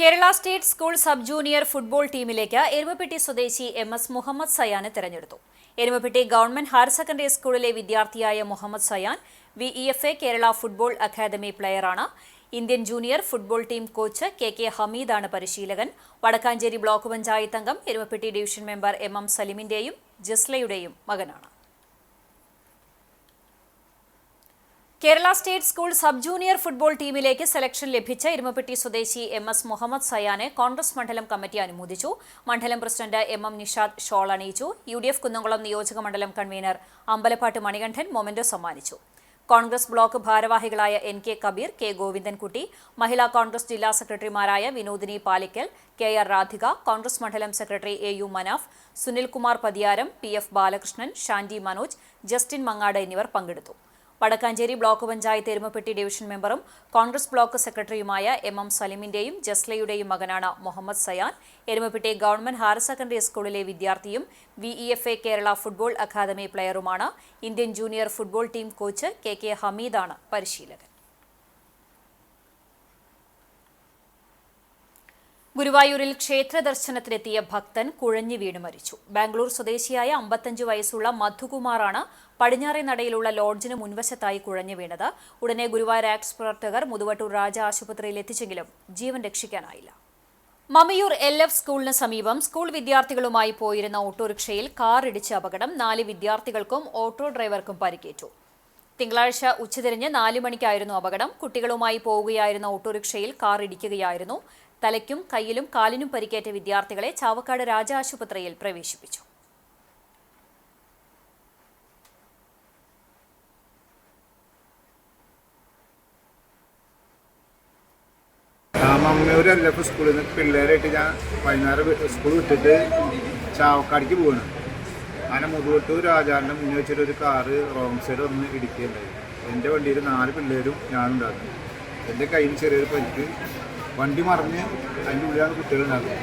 Kerala state school sub junior football ടീമിലേക്ക് എരുമപ്പെട്ടി സ്വദേശി MS മുഹമ്മദ് സയാനെ തെരഞ്ഞെടുത്തു. എരുമപ്പെട്ടി ഗവൺമെന്റ് ഹയർ സെക്കൻഡറി സ്കൂളിലെ വിദ്യാർത്ഥിയായ Muhammad Sayan VEFA Kerala football academy പ്ലെയറാണ്. Indian junior football team coach KK ഹമീദാണ് പരിശീലകൻ. വടക്കാഞ്ചേരി ബ്ലോക്ക് പഞ്ചായത്ത് അംഗം എരുമപ്പെട്ടി ഡിവിഷൻ മെമ്പർ MM സലിമിന്റെയും ജസ്ലയുടെയും മകനാണ്. Kerala state school sub junior football ടീമിലേക്ക് സെലക്ഷൻ ലഭിച്ച എരുമപ്പെട്ടി സ്വദേശി MS മുഹമ്മദ് സയാനെ കോൺഗ്രസ് മണ്ഡലം കമ്മിറ്റി അനുമോദിച്ചു. മണ്ഡലം പ്രസിഡന്റ് MM നിഷാദ് ഷോൾ അണിയിച്ചു. UDF കുന്നംകുളം നിയോജക മണ്ഡലം കൺവീനർ അമ്പലപ്പാട്ട് മണികണ്ഠൻ മൊമെന്റോ സമ്മാനിച്ചു. കോൺഗ്രസ് ബ്ലോക്ക് ഭാരവാഹികളായ NK കബീർ, K ഗോവിന്ദൻകുട്ടി, മഹിളാ കോൺഗ്രസ് ജില്ലാ സെക്രട്ടറിമാരായ വിനോദിനി പാലിക്കൽ, KR രാധിക, കോൺഗ്രസ് മണ്ഡലം secretary AU Manaf, Sunilkumar Pathiyaram, PF Balakrishnan, Shandy Manoj, Justin Mangad എന്നിവർ പങ്കെടുത്തു. വടക്കാഞ്ചേരി ബ്ലോക്ക് പഞ്ചായത്ത് എരുമപ്പെട്ടി ഡിവിഷൻ മെമ്പറും കോൺഗ്രസ് ബ്ലോക്ക് സെക്രട്ടറിയുമായ MM സലിമിന്റെയും ജസ്ലയുടെയും മകനാണ് Muhammad Sayan. Erumapetty government higher secondary സ്കൂളിലെ വിദ്യാർത്ഥിയും VEFA കേരള ഫുട്ബോൾ അക്കാദമി പ്ലെയറുമാണ്. Indian junior football team coach KK ഹമീദാണ് പരിശീലകൻ. ഗുരുവായൂരിൽ ക്ഷേത്ര ദർശനത്തിനെത്തിയ ഭക്തൻ കുഴഞ്ഞു വീണ് മരിച്ചു. ബാംഗ്ലൂർ സ്വദേശിയായ 55 വയസ്സുള്ള മധുകുമാറാണ് പടിഞ്ഞാറേ നടയിലുള്ള ലോഡ്ജിന് മുൻവശത്തായി കുഴഞ്ഞു വീണത്. ഉടനെ ഗുരുവായൂർ ആക്ട്സ് പ്രവർത്തകർ മുതുവട്ടൂർ രാജ ആശുപത്രിയിൽ എത്തിച്ചെങ്കിലും ജീവൻ രക്ഷിക്കാനായില്ല. മമിയൂർ LF സ്കൂളിന് സമീപം സ്കൂൾ വിദ്യാർത്ഥികളുമായി പോയിരുന്ന ഓട്ടോറിക്ഷയിൽ കാർ ഇടിച്ച അപകടം. 4 വിദ്യാർത്ഥികൾക്കും ഓട്ടോ ഡ്രൈവർക്കും പരിക്കേറ്റു. തിങ്കളാഴ്ച ഉച്ചതിരിഞ്ഞ് 4 മണിക്കായിരുന്നു അപകടം. കുട്ടികളുമായി പോവുകയായിരുന്ന ഓട്ടോറിക്ഷയിൽ കാർ ഇടിക്കുകയായിരുന്നു. തലയ്ക്കും കൈയിലും കാലിനും പരിക്കേറ്റ വിദ്യാർത്ഥികളെ ചാവക്കാട് രാജ ആശുപത്രിയിൽ പ്രവേശിപ്പിച്ചു. മമ്മിയൂർ LF സ്കൂളിൽ നിന്ന് പിള്ളേരായിട്ട് ഞാൻ വൈകുന്നേരം സ്കൂൾ വിട്ടിട്ട് ചാവക്കാടിക്ക് പോവാണ്. അങ്ങനെ മുതുവട്ടൂർ രാജാറിൻ്റെ മുന്നിൽ വെച്ചിട്ടൊരു കാറ് റോങ് സൈഡ് ഒന്ന് ഇടിക്കുകയുണ്ടായി. എൻ്റെ വണ്ടിയിൽ 4 പിള്ളേരും ഞാനുണ്ടായിരുന്നു. എൻ്റെ കയ്യിൽ ചെറിയൊരു പരിക്ക്. വണ്ടി മറിഞ്ഞ് അതിൻ്റെ ഉള്ളിലാണ് കുട്ടികളുണ്ടാകുന്നത്.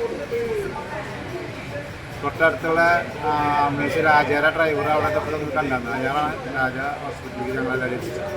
തൊട്ടടുത്തുള്ള രാജാര ഡ്രൈവർ അവിടെ തൊട്ടൊന്ന് കണ്ടായിരുന്നു. അയാളാണ് രാജ ഹോസ്പിറ്റലിൽ ഞങ്ങളെല്ലാവരും എത്തിച്ചത്.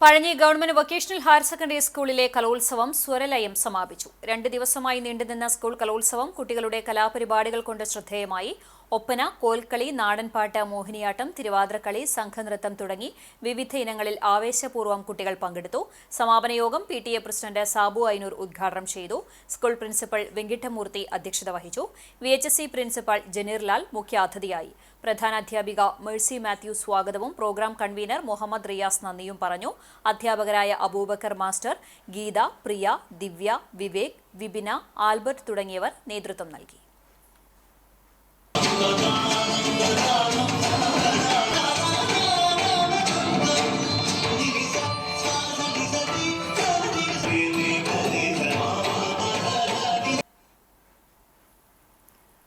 Pazhanji government vocational higher secondary സ്കൂളിലെ കലോത്സവം സ്വരലയം സമാപിച്ചു. 2 ദിവസമായി നീണ്ടുനിന്ന സ്കൂൾ കലോത്സവം കുട്ടികളുടെ കലാപരിപാടികൾ കൊണ്ട് ശ്രദ്ധേയമായി. ഒപ്പന, കോൽക്കളി, നാടൻപാട്ട്, മോഹിനിയാട്ടം, തിരുവാതിരക്കളി, സംഘനൃത്തം തുടങ്ങി വിവിധ ഇനങ്ങളിൽ ആവേശപൂർവ്വം കുട്ടികൾ പങ്കെടുത്തു. സമാപന യോഗം PTA പ്രസിഡന്റ് സാബു ഐനൂർ ഉദ്ഘാടനം ചെയ്തു. സ്കൂൾ പ്രിൻസിപ്പൽ വെങ്കിട്ടമൂർത്തി അധ്യക്ഷത വഹിച്ചു. VHSC പ്രിൻസിപ്പൽ ജനീർലാൽ മുഖ്യാതിഥിയായി. പ്രധാനാധ്യാപിക മേഴ്സി മാത്യു സ്വാഗതവും പ്രോഗ്രാം കൺവീനർ മുഹമ്മദ് റിയാസ് നന്ദിയും പറഞ്ഞു. അധ്യാപകരായ അബൂബക്കർ മാസ്റ്റർ, ഗീത, പ്രിയ, ദിവ്യ, വിവേക്, വിപിന, ആൽബർട്ട് തുടങ്ങിയവർ നേതൃത്വം നൽകി.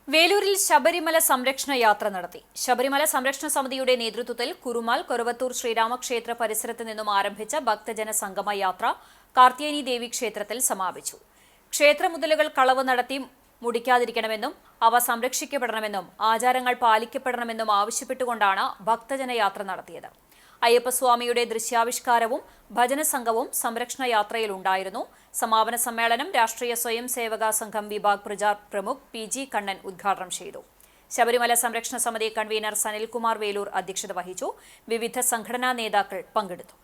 വേലൂരിൽ ശബരിമല സംരക്ഷണ യാത്ര നടത്തി. ശബരിമല സംരക്ഷണ സമിതിയുടെ നേതൃത്വത്തിൽ കുറുമാൽ, കൊരവത്തൂർ ശ്രീരാമക്ഷേത്ര പരിസരത്ത് നിന്നും ആരംഭിച്ച ഭക്തജന സംഗമ യാത്ര കാർത്യായനി ദേവി ക്ഷേത്രത്തിൽ സമാപിച്ചു. ക്ഷേത്രമുതലുകൾ കളവ് നടത്തി മുടിക്കാതിരിക്കണമെന്നും അവ സംരക്ഷിക്കപ്പെടണമെന്നും ആചാരങ്ങൾ പാലിക്കപ്പെടണമെന്നും ആവശ്യപ്പെട്ടുകൊണ്ടാണ് ഭക്തജനയാത്ര നടത്തിയത്. അയ്യപ്പസ്വാമിയുടെ ദൃശ്യാവിഷ്കാരവും ഭജന സംഘവും സംരക്ഷണ യാത്രയിലുണ്ടായിരുന്നു. സമാപന സമ്മേളനം രാഷ്ട്രീയ സ്വയം സേവക സംഘം വിഭാഗ് പ്രചാർ പ്രമുഖ് PG കണ്ണൻ ഉദ്ഘാടനം ചെയ്തു. ശബരിമല സംരക്ഷണ സമിതി കൺവീനർ സനിൽകുമാർ വേലൂർ അധ്യക്ഷത വഹിച്ചു. വിവിധ സംഘടനാ നേതാക്കൾ പങ്കെടുത്തു.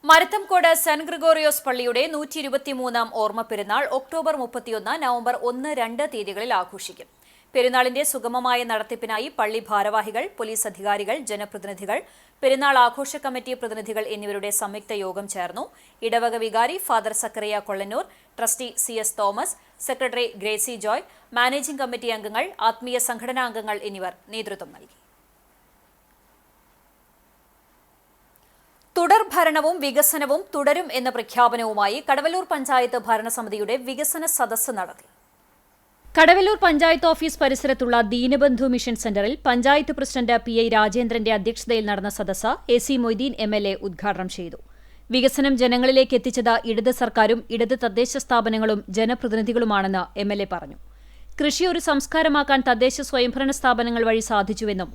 മരത്തംകോട് സെന്റ് ഗ്രിഗോറിയോസ് പള്ളിയുടെ 123-ാം ഓർമ്മ പെരുന്നാൾ ഒക്ടോബർ 31, നവംബർ 1, 2 തീയതികളിൽ ആഘോഷിക്കും. പെരുന്നാളിന്റെ സുഗമമായ നടത്തിപ്പിനായി പള്ളി ഭാരവാഹികൾ, പോലീസ് അധികാരികൾ, ജനപ്രതിനിധികൾ, പെരുന്നാൾ ആഘോഷ കമ്മിറ്റി പ്രതിനിധികൾ എന്നിവരുടെ സംയുക്ത യോഗം ചേർന്നു. ഇടവക വികാരി father Zachariah Kollannur, trustee CS Thomas, secretary Gracy Joy, managing committee അംഗങ്ങൾ, ആത്മീയ സംഘടനാ അംഗങ്ങൾ എന്നിവർ നേതൃത്വം നൽകി. തുടർ ഭരണവും വികസനവും തുടരും എന്ന പ്രഖ്യാപനവുമായി കടവല്ലൂർ പഞ്ചായത്ത് ഭരണസമിതിയുടെ വികസന സദസ്സ് നടത്തി. കടവല്ലൂർ പഞ്ചായത്ത് ഓഫീസ് പരിസരത്തുള്ള ദീനബന്ധു മിഷൻ സെന്ററിൽ പഞ്ചായത്ത് പ്രസിഡന്റ് PI രാജേന്ദ്രന്റെ അധ്യക്ഷതയിൽ നടന്ന സദസ്സ് AC മൊയ്തീൻ MLA ഉദ്ഘാടനം ചെയ്തു. വികസനം ജനങ്ങളിലേക്ക് എത്തിച്ചത് ഇടത് സർക്കാരും ഇടത് തദ്ദേശ സ്ഥാപനങ്ങളും ജനപ്രതിനിധികളുമാണെന്ന് MLA പറഞ്ഞു. കൃഷി ഒരു സംസ്കാരമാക്കാൻ തദ്ദേശ സ്വയംഭരണ സ്ഥാപനങ്ങൾ വഴി സാധിച്ചുവെന്നും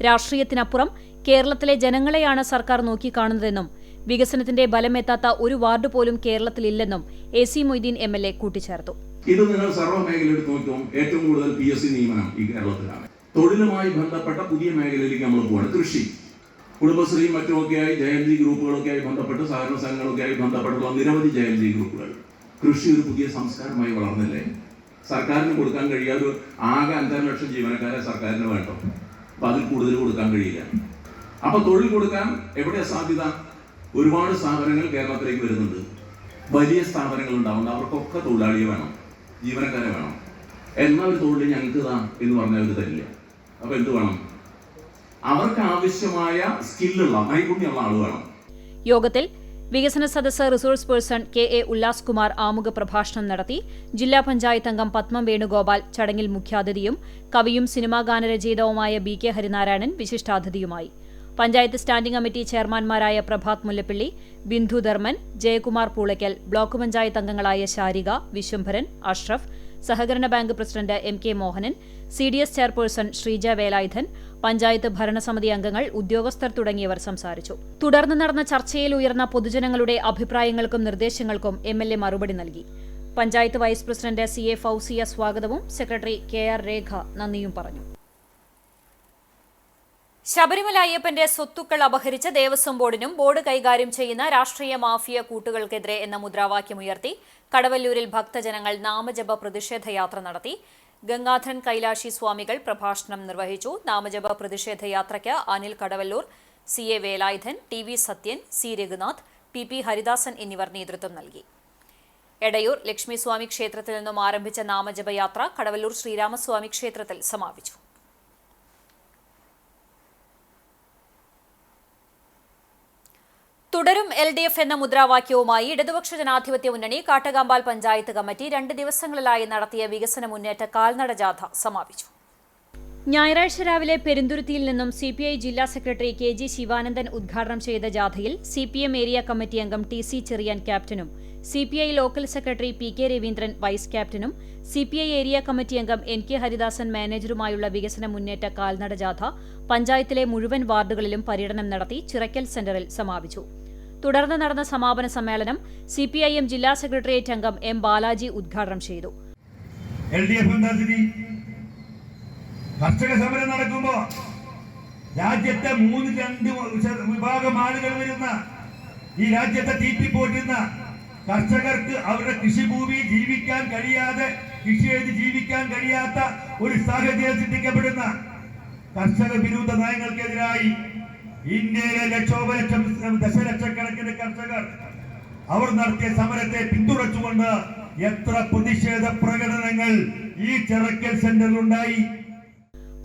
രാഷ്ട്രീയത്തിനപ്പുറം കേരളത്തിലെ ജനങ്ങളെയാണ് സർക്കാർ നോക്കിക്കാണുന്നതെന്നും വികസനത്തിന്റെ ബലമെത്താത്ത ഒരു വാർഡ് പോലും കേരളത്തിലില്ലെന്നും AC മൊയ്തീൻ MLA കൂട്ടിച്ചേർത്തു. ഇത് നിങ്ങൾ സർവ്വമേഖല എടുത്ത് നോക്കുമ്പോൾ ഏറ്റവും കൂടുതൽ PSC നിയമനം ഈ കേരളത്തിലാണ്. തൊഴിലുമായി ബന്ധപ്പെട്ട പുതിയ മേഖലയിലേക്ക് നമ്മൾ പോകണം. കൃഷി, കുടുംബശ്രീ മറ്റുമൊക്കെയായി JLG ഗ്രൂപ്പുകളൊക്കെയായി ബന്ധപ്പെട്ട് സഹകരണ സംഘങ്ങളൊക്കെയായി ബന്ധപ്പെട്ടുള്ള നിരവധി JLG ഗ്രൂപ്പുകൾ. കൃഷി ഒരു പുതിയ സംസ്കാരമായി വളർന്നില്ലേ? സർക്കാരിന് കൊടുക്കാൻ കഴിയാതെ ആകെ 5.5 ലക്ഷം ജീവനക്കാരെ സർക്കാരിന് വേണ്ടോ? അപ്പം അതിൽ കൂടുതൽ കൊടുക്കാൻ കഴിയില്ല. അപ്പം തൊഴിൽ കൊടുക്കാൻ എവിടെയാ സാധ്യത? ഒരുപാട് സ്ഥാപനങ്ങൾ കേരളത്തിലേക്ക് വരുന്നുണ്ട്. വലിയ സ്ഥാപനങ്ങൾ ഉണ്ടാവുന്നുണ്ട്. അവർക്കൊക്കെ തൊഴിലാളിയെ വേണം, ജീവനക്കാരെ വേണം. എന്നാൽ ഒരു തൊഴിൽ ഞങ്ങൾക്ക് ഇതാ എന്ന് പറഞ്ഞാൽ അവർ തരില്ല. അപ്പം എന്ത് വേണം? അവർക്ക് ആവശ്യമായ സ്കില്ലുള്ള നൈപുണ്യമുള്ള ആൾ വേണം. യോഗത്തിൽ വികസന സദസ്സ് resource person KA Ullas Kumar ആമുഖ പ്രഭാഷണം നടത്തി. ജില്ലാ പഞ്ചായത്ത് അംഗം പത്മം വേണുഗോപാൽ ചടങ്ങിൽ മുഖ്യാതിഥിയും കവിയും സിനിമാ ഗാനരചയിതാവുമായ BK ഹരിനാരായണൻ വിശിഷ്ടാതിഥിയുമായി. പഞ്ചായത്ത് സ്റ്റാൻഡിംഗ് കമ്മിറ്റി ചെയർമാൻമാരായ പ്രഭാത് മുല്ലപ്പള്ളി, ബിന്ദു ധർമ്മൻ, ജയകുമാർ പൂളയ്ക്കൽ, ബ്ലോക്ക് പഞ്ചായത്ത് അംഗങ്ങളായ ശാരിക, വിശ്വംഭരൻ, അഷ്റഫ്, സഹകരണ bank president MK Mohanan, CDS chairperson Sreeja Velayudhan, panchayat ഭരണസമിതി അംഗങ്ങൾ, ഉദ്യോഗസ്ഥർ തുടങ്ങിയവർ സംസാരിച്ചു. തുടർന്ന് നടന്ന ചർച്ചയിൽ ഉയർന്ന പൊതുജനങ്ങളുടെ അഭിപ്രായങ്ങൾക്കും നിർദ്ദേശങ്ങൾക്കും MLA മറുപടി നൽകി. Panchayat vice president CA Fousiya സ്വാഗതവും സെക്രട്ടറി KR രേഖ നന്ദിയും പറഞ്ഞു. ശബരിമല അയ്യപ്പന്റെ സ്വത്തുക്കൾ അപഹരിച്ച ദേവസ്വം ബോർഡിനും ബോർഡ് കൈകാര്യം ചെയ്യുന്ന രാഷ്ട്രീയ മാഫിയ കൂട്ടുകൾക്കെതിരെ എന്ന മുദ്രാവാക്യമുയർത്തി കടവല്ലൂരിൽ ഭക്തജനങ്ങൾ നാമജപ പ്രതിഷേധയാത്ര നടത്തി. ഗംഗാധരൻ കൈലാഷി സ്വാമികൾ പ്രഭാഷണം നിർവഹിച്ചു. നാമജപ പ്രതിഷേധയാത്രയ്ക്ക് Anil Kadavallur, CA Velayudhan, TV Sathyan, C Raghunath, PP Haridasan എന്നിവർ നേതൃത്വം നൽകി. എടയൂർ ലക്ഷ്മിസ്വാമി ക്ഷേത്രത്തിൽ നിന്നും ആരംഭിച്ച നാമജപയാത്ര കടവല്ലൂർ ശ്രീരാമസ്വാമി ക്ഷേത്രത്തിൽ സമാപിച്ചു. തുടരും LDF എന്ന മുദ്രാവാക്യവുമായി ഇടതുപക്ഷ ജനാധിപത്യ മുന്നണി കാട്ടകാമ്പാൽ പഞ്ചായത്ത് കമ്മിറ്റി 2 ദിവസങ്ങളിലായി നടത്തിയ വികസന മുന്നേറ്റ കാൽനട ജാഥ സമാപിച്ചു. ഞായറാഴ്ച രാവിലെ പെരുന്തുരുത്തിയിൽ നിന്നും CPI ജില്ലാ സെക്രട്ടറി KG ശിവാനന്ദൻ ഉദ്ഘാടനം ചെയ്ത ജാഥയിൽ CPM ഏരിയ കമ്മിറ്റി അംഗം TC ചെറിയാൻ ക്യാപ്റ്റനും, CPI local secretary PK Raveendran vice ക്യാപ്റ്റനും, CPI ഏരിയ കമ്മിറ്റി അംഗം NK ഹരിദാസൻ മാനേജറുമായുള്ള വികസന മുന്നേറ്റ കാൽനട ജാഥ പഞ്ചായത്തിലെ മുഴുവൻ വാർഡുകളിലും പര്യടനം നടത്തി ചിറക്കൽ സെന്ററിൽ സമാപിച്ചു. തുടർന്ന് നടന്ന സമാപന സമ്മേളനം CPIM ജില്ലാ സെക്രട്ടേറിയറ്റ് അംഗം M ബാലാജി ഉദ്ഘാടനം ചെയ്തു. കർഷക സമരം നടക്കുമ്പോ രാജ്യത്തെ 2 വിഭാഗം ആളുകൾ വരുന്ന ഈ രാജ്യത്തെ തീറ്റിപ്പോറ്റുന്ന കർഷകർക്ക് അവരുടെ കൃഷിഭൂമി ജീവിക്കാൻ കഴിയാതെ കൃഷി ചെയ്ത് ജീവിക്കാൻ കഴിയാത്ത ഒരു സാഹചര്യം സൃഷ്ടിക്കപ്പെടുന്ന കർഷക വിരുദ്ധ നയങ്ങൾക്കെതിരായി ഇന്ത്യയിലെ ലക്ഷോപലക്ഷം ദശലക്ഷക്കണക്കിന് കർഷകർ അവർ നടത്തിയ സമരത്തെ പിന്തുണച്ചുകൊണ്ട് എത്ര പ്രതിഷേധ പ്രകടനങ്ങൾ ഈ ചിറക്കൽ സെന്ററിലുണ്ടായി.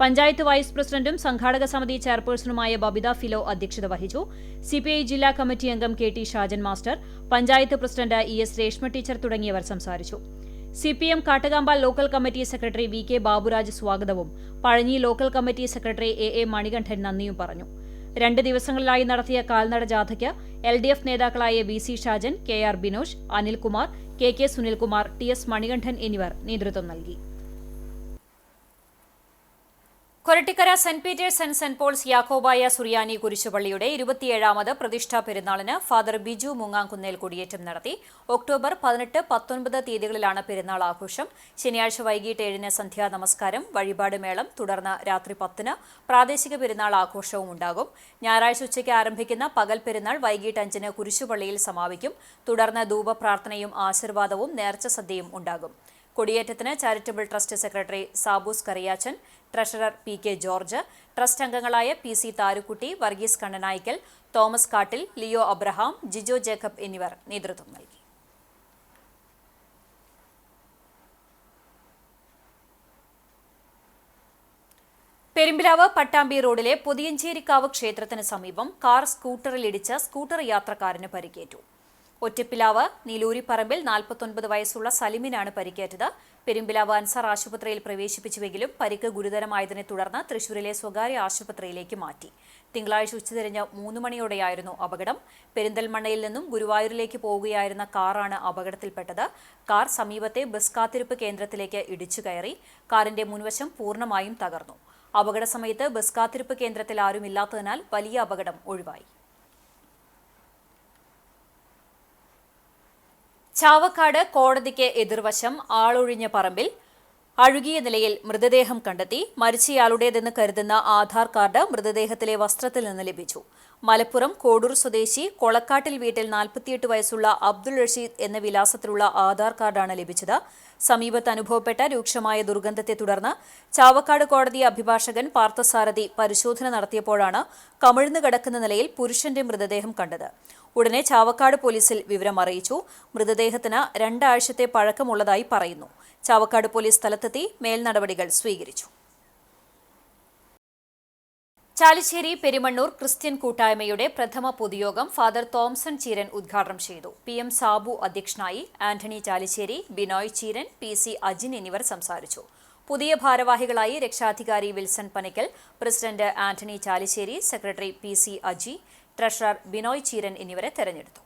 പഞ്ചായത്ത് വൈസ് പ്രസിഡന്റും സംഘാടക സമിതി ചെയർപേഴ്സണുമായ ബബിത ഫിലോ അധ്യക്ഷത വഹിച്ചു. CPI ജില്ലാ കമ്മിറ്റി അംഗം KT Shajan master, panchayat president ES Reshma teacher തുടങ്ങിയവർ സംസാരിച്ചു. CPM Kattakampal local committee secretary VK Baburaj സ്വാഗതവും Pazhanji local committee secretary AA Manikandan നന്ദിയും പറഞ്ഞു. 2 ദിവസങ്ങളിലായി നടത്തിയ കാൽനട ജാഥയ്ക്ക് LDF നേതാക്കളായ VC Shajan, KR Binosh, Anilkumar, KK Sunilkumar, TS Manikandan എന്നിവർ നേതൃത്വം നൽകി. Korattikkara saint Peter's and saint Paul's Yakobaya സുറിയാനി കുരിശുപള്ളിയുടെ 27ാമത് പ്രതിഷ്ഠാ പെരുന്നാളിന് ഫാദർ ബിജു മുങ്ങാംകുന്നേൽ കൊടിയേറ്റം നടത്തി. ഒക്ടോബർ 18, 19 തീയതികളിലാണ് പെരുന്നാൾ ആഘോഷം. ശനിയാഴ്ച വൈകിട്ട് 7-ന് സന്ധ്യാ നമസ്കാരം, വഴിപാട് മേളം, തുടർന്ന് രാത്രി 10-ന് പ്രാദേശിക പെരുന്നാൾ ആഘോഷവും ഉണ്ടാകും. ഞായറാഴ്ച ഉച്ചയ്ക്ക് ആരംഭിക്കുന്ന പകൽ പെരുന്നാൾ വൈകിട്ട് 5-ന് കുരിശുപള്ളിയിൽ സമാപിക്കും. തുടർന്ന് ധൂപപ്രാർത്ഥനയും ആശീർവാദവും നേർച്ച സദ്യയും ഉണ്ടാകും. കൊടിയേറ്റത്തിന് charitable trust secretary Saboos Kariyachan, treasurer PK George, trust അംഗങ്ങളായ PC Tharukutty, Varghese Kannanaikkal, Thomas Kattil, Leo Abraham, Jijo Jacob എന്നിവർ നേതൃത്വം നൽകി. പെരുമ്പിലാവ് പട്ടാമ്പി റോഡിലെ പൊതിയഞ്ചേരിക്കാവ് ക്ഷേത്രത്തിന് സമീപം കാർ സ്കൂട്ടറിലിടിച്ച് സ്കൂട്ടർ യാത്രക്കാരന് പരിക്കേറ്റു. ഒറ്റപ്പിലാവ് നീലൂരിപ്പറമ്പിൽ 49 വയസ്സുള്ള സലിമിനാണ് പരിക്കേറ്റത്. പെരുമ്പിലാവ് അൻസാർ ആശുപത്രിയിൽ പ്രവേശിപ്പിച്ചുവെങ്കിലും പരിക്ക് ഗുരുതരമായതിനെ തുടർന്ന് തൃശൂരിലെ സ്വകാര്യ ആശുപത്രിയിലേക്ക് മാറ്റി. തിങ്കളാഴ്ച ഉച്ചതിരിഞ്ഞ് 3 മണിയോടെയായിരുന്നു അപകടം. പെരിന്തൽമണ്ണയിൽ നിന്നും ഗുരുവായൂരിലേക്ക് പോവുകയായിരുന്ന കാറാണ് അപകടത്തിൽപ്പെട്ടത്. കാർ സമീപത്തെ ബസ് കാത്തിരിപ്പ് കേന്ദ്രത്തിലേക്ക് ഇടിച്ചു കയറി. കാറിന്റെ മുൻവശം പൂർണ്ണമായും തകർന്നു. അപകട സമയത്ത് ബസ് കാത്തിരിപ്പ് കേന്ദ്രത്തിൽ ആരുമില്ലാത്തതിനാൽ വലിയ അപകടം ഒഴിവായി. ചാവക്കാട് കോടതിക്ക് എതിർവശം ആളൊഴിഞ്ഞ പറമ്പിൽ അഴുകിയ നിലയിൽ മൃതദേഹം കണ്ടെത്തി. മരിച്ചയാളുടേതെന്ന് കരുതുന്ന ആധാർ കാർഡ് മൃതദേഹത്തിലെ വസ്ത്രത്തിൽ നിന്ന് ലഭിച്ചു. മലപ്പുറം കോഡൂർ സ്വദേശി കൊളക്കാട്ടിൽ വീട്ടിൽ 48 വയസ്സുള്ള അബ്ദുൾ റഷീദ് എന്ന വിലാസത്തിലുള്ള ആധാർ കാർഡാണ് ലഭിച്ചത്. സമീപത്ത് അനുഭവപ്പെട്ട രൂക്ഷമായ ദുർഗന്ധത്തെ തുടർന്ന് ചാവക്കാട് കോടതി അഭിഭാഷകൻ പാർത്ഥസാരഥി പരിശോധന നടത്തിയപ്പോഴാണ് കമിഴ്ന്നു കിടക്കുന്ന നിലയിൽ പുരുഷന്റെ മൃതദേഹം കണ്ടത്. ഉടനെ ചാവക്കാട് പോലീസിൽ വിവരം അറിയിച്ചു. മൃതദേഹത്തിന് 2 ആഴ്ചത്തെ പഴക്കമുള്ളതായി പറയുന്നു. ചാവക്കാട് പോലീസ് സ്ഥലത്തെത്തി മേൽനടപടികൾ സ്വീകരിച്ചു. ചാലിശ്ശേരി പെരുമണ്ണൂർ ക്രിസ്ത്യൻ കൂട്ടായ്മയുടെ പ്രഥമ പൊതുയോഗം ഫാദർ തോംസൺ ചീരൻ ഉദ്ഘാടനം ചെയ്തു. PM സാബു അധ്യക്ഷനായി. ആന്റണി ചാലിശ്ശേരി, ബിനോയ് ചീരൻ, PC അജിൻ എന്നിവർ സംസാരിച്ചു. പുതിയ ഭാരവാഹികളായി രക്ഷാധികാരി Wilson Panakkal, president Antony Chalissery, secretary PC Aji, treasurer Binoy Cheeran എന്നിവരെ തെരഞ്ഞെടുത്തു.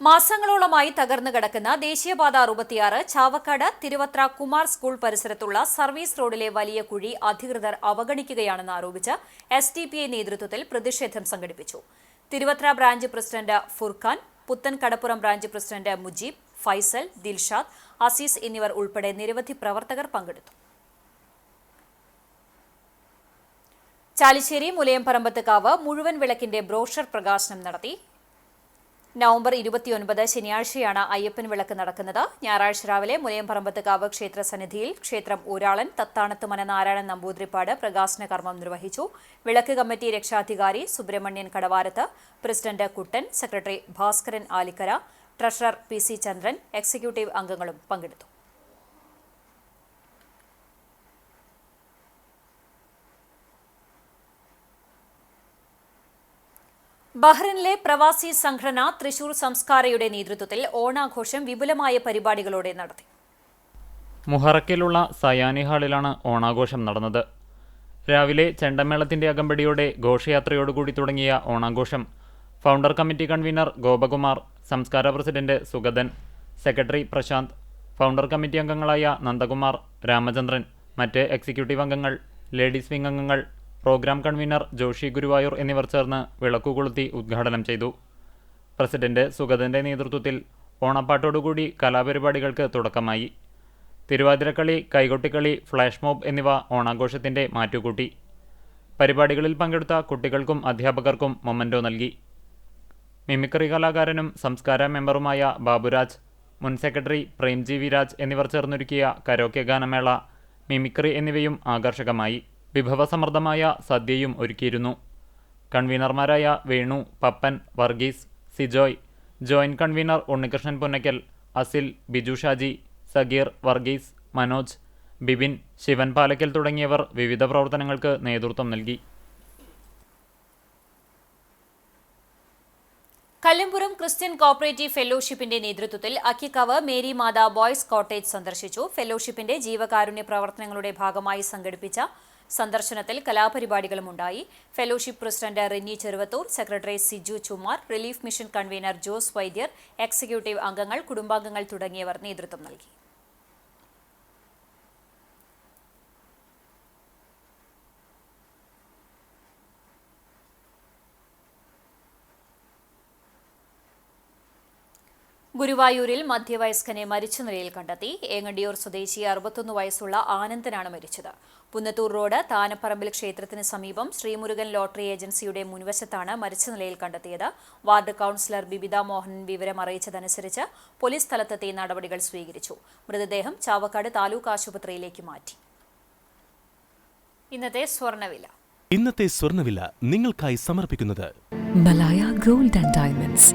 മാസങ്ങളോളമായി തകർന്നു കിടക്കുന്ന ദേശീയപാത 66 ചാവക്കാട് തിരുവത്ര കുമാർ സ്കൂൾ പരിസരത്തുള്ള സർവീസ് റോഡിലെ വലിയ കുഴി അധികൃതർ അവഗണിക്കുകയാണെന്ന് ആരോപിച്ച് SDPI നേതൃത്വത്തിൽ പ്രതിഷേധം സംഘടിപ്പിച്ചു. തിരുവത്ര ബ്രാഞ്ച് പ്രസിഡന്റ് ഫുർഖാൻ, പുത്തൻ കടപ്പുറം ബ്രാഞ്ച് പ്രസിഡന്റ് മുജീബ്, ഫൈസൽ, ദിൽഷാദ്, അസീസ് എന്നിവർ ഉൾപ്പെടെ നിരവധി പ്രവർത്തകർ പങ്കെടുത്തു. ചാലിശ്ശേരി മുലയംപറമ്പത്തുകാവ് മുഴുവൻ വിളക്കിന്റെ ബ്രോഷർ പ്രകാശനം നടത്തി. നവംബർ 29 ശനിയാഴ്ചയാണ് അയ്യപ്പൻ വിളക്ക് നടക്കുന്നത്. ഞായറാഴ്ച രാവിലെ മുലയംപറമ്പത്തുകാവ് ക്ഷേത്ര സന്നിധിയിൽ ക്ഷേത്രം ഊരാളൻ തത്താണത്ത് മന നാരായണൻ നമ്പൂതിരിപ്പാട് പ്രകാശന കർമ്മം നിർവഹിച്ചു. വിളക്ക് കമ്മിറ്റി രക്ഷാധികാരി സുബ്രഹ്മണ്യൻ കടവാരത്ത്, പ്രസിഡന്റ് കുട്ടൻ, secretary Bhaskaran Alikkara, treasurer PC ചന്ദ്രൻ, എക്സിക്യൂട്ടീവ് അംഗങ്ങളും പങ്കെടുത്തു. ബഹ്റിനിലെ പ്രവാസി സംഘടന തൃശൂർ സംസ്കാരയുടെ നേതൃത്വത്തിൽ ഓണാഘോഷം വിപുലമായ പരിപാടികളോടെ നടത്തി. മുഹറക്കിലുള്ള സയാനി ഹാളിലാണ് ഓണാഘോഷം നടന്നത്. രാവിലെ ചെണ്ടമേളത്തിന്റെ അകമ്പടിയോടെ ഘോഷയാത്രയോടുകൂടി തുടങ്ങിയ ഓണാഘോഷം ഫൗണ്ടർ കമ്മിറ്റി കൺവീനർ ഗോപകുമാർ, സംസ്കാര president Sugathan, secretary Prasanth, founder committee അംഗങ്ങളായ നന്ദകുമാർ, രാമചന്ദ്രൻ, മറ്റ് എക്സിക്യൂട്ടീവ് അംഗങ്ങൾ, ലേഡീസ് വിംഗ് അംഗങ്ങൾ, പ്രോഗ്രാം കൺവീനർ ജോഷി ഗുരുവായൂർ എന്നിവർ ചേർന്ന് വിളക്കുകൊളുത്തി ഉദ്ഘാടനം ചെയ്തു. പ്രസിഡന്റ് സുഗതന്റെ നേതൃത്വത്തിൽ ഓണപ്പാട്ടോടുകൂടി കലാപരിപാടികൾക്ക് തുടക്കമായി. തിരുവാതിരക്കളി, കൈകൊട്ടിക്കളി, ഫ്ലാഷ് മോബ് എന്നിവ ഓണാഘോഷത്തിന്റെ മാറ്റുകൂട്ടി. പരിപാടികളിൽ പങ്കെടുത്ത കുട്ടികൾക്കും അധ്യാപകർക്കും മൊമന്റോ നൽകി. മിമിക്രി കലാകാരനും സംസ്കാര മെമ്പറുമായ ബാബുരാജ്, മുൻ സെക്രട്ടറി പ്രേംജി വിരാജ് എന്നിവർ ചേർന്നൊരുക്കിയ കരോക്കെ ഗാനമേള, മിമിക്രി എന്നിവയും ആകർഷകമായി. വിഭവസമൃദ്ധമായ സദ്യയും ഒരുക്കിയിരുന്നു. കൺവീനർമാരായ വേണു, പപ്പൻ, വർഗീസ്, സിജോയ്, ജോയിന്റ് കൺവീനർ ഉണ്ണികൃഷ്ണൻ പുന്നക്കൽ, അസിൽ, ബിജു ഷാജി, സഗീർ, വർഗീസ്, മനോജ്, ബിബിൻ, ശിവൻ പാലക്കൽ തുടങ്ങിയവർ വിവിധ പ്രവർത്തനങ്ങൾക്ക് നേതൃത്വം നൽകി. കല്ലുംപുറം ക്രിസ്ത്യൻ കോപ്പറേറ്റീവ് ഫെലോഷിപ്പിന്റെ നേതൃത്വത്തിൽ Akkikavu Mary Mata boys cottage സന്ദർശിച്ചു. ഫെലോഷിപ്പിന്റെ ജീവകാരുണ്യ പ്രവർത്തനങ്ങളുടെ ഭാഗമായി സംഘടിപ്പിച്ച സന്ദർശനത്തിൽ കലാപരിപാടികളും ഉണ്ടായി. Fellowship president Rini Cheruvathur, secretary Siju Chumar, relief mission convener Jose Vaidyar, executive അംഗങ്ങൾ, കുടുംബാംഗങ്ങൾ തുടങ്ങിയവർ നേതൃത്വം നൽകി. ഗുരുവായൂരിൽ മധ്യവയസ്കനെ മരിച്ച നിലയിൽ കണ്ടെത്തി. ഏങ്ങണ്ടിയൂർ സ്വദേശി 61 വയസ്സുള്ള ആനന്ദനാണ് മരിച്ചത്. പുന്നത്തൂർ റോഡ് താനപ്പറമ്പിൽ ക്ഷേത്രത്തിന് സമീപം ശ്രീമുരുകൻ ലോട്ടറി ഏജൻസിയുടെ മുൻവശത്താണ് മരിച്ച നിലയിൽ കണ്ടെത്തിയത്. വാർഡ് കൗൺസിലർ ബിബിത മോഹൻ വിവരം അറിയിച്ചതനുസരിച്ച് പോലീസ് സ്ഥലത്തെത്തി നടപടികൾ സ്വീകരിച്ചു. മൃതദേഹം ചാവക്കാട് താലൂക്ക് ആശുപത്രിയിലേക്ക് മാറ്റി. ഇന്നത്തെ സ്വർണ്ണവില നിങ്ങൾക്കായി സമർപ്പിക്കുന്നത് Malaya gold and diamonds,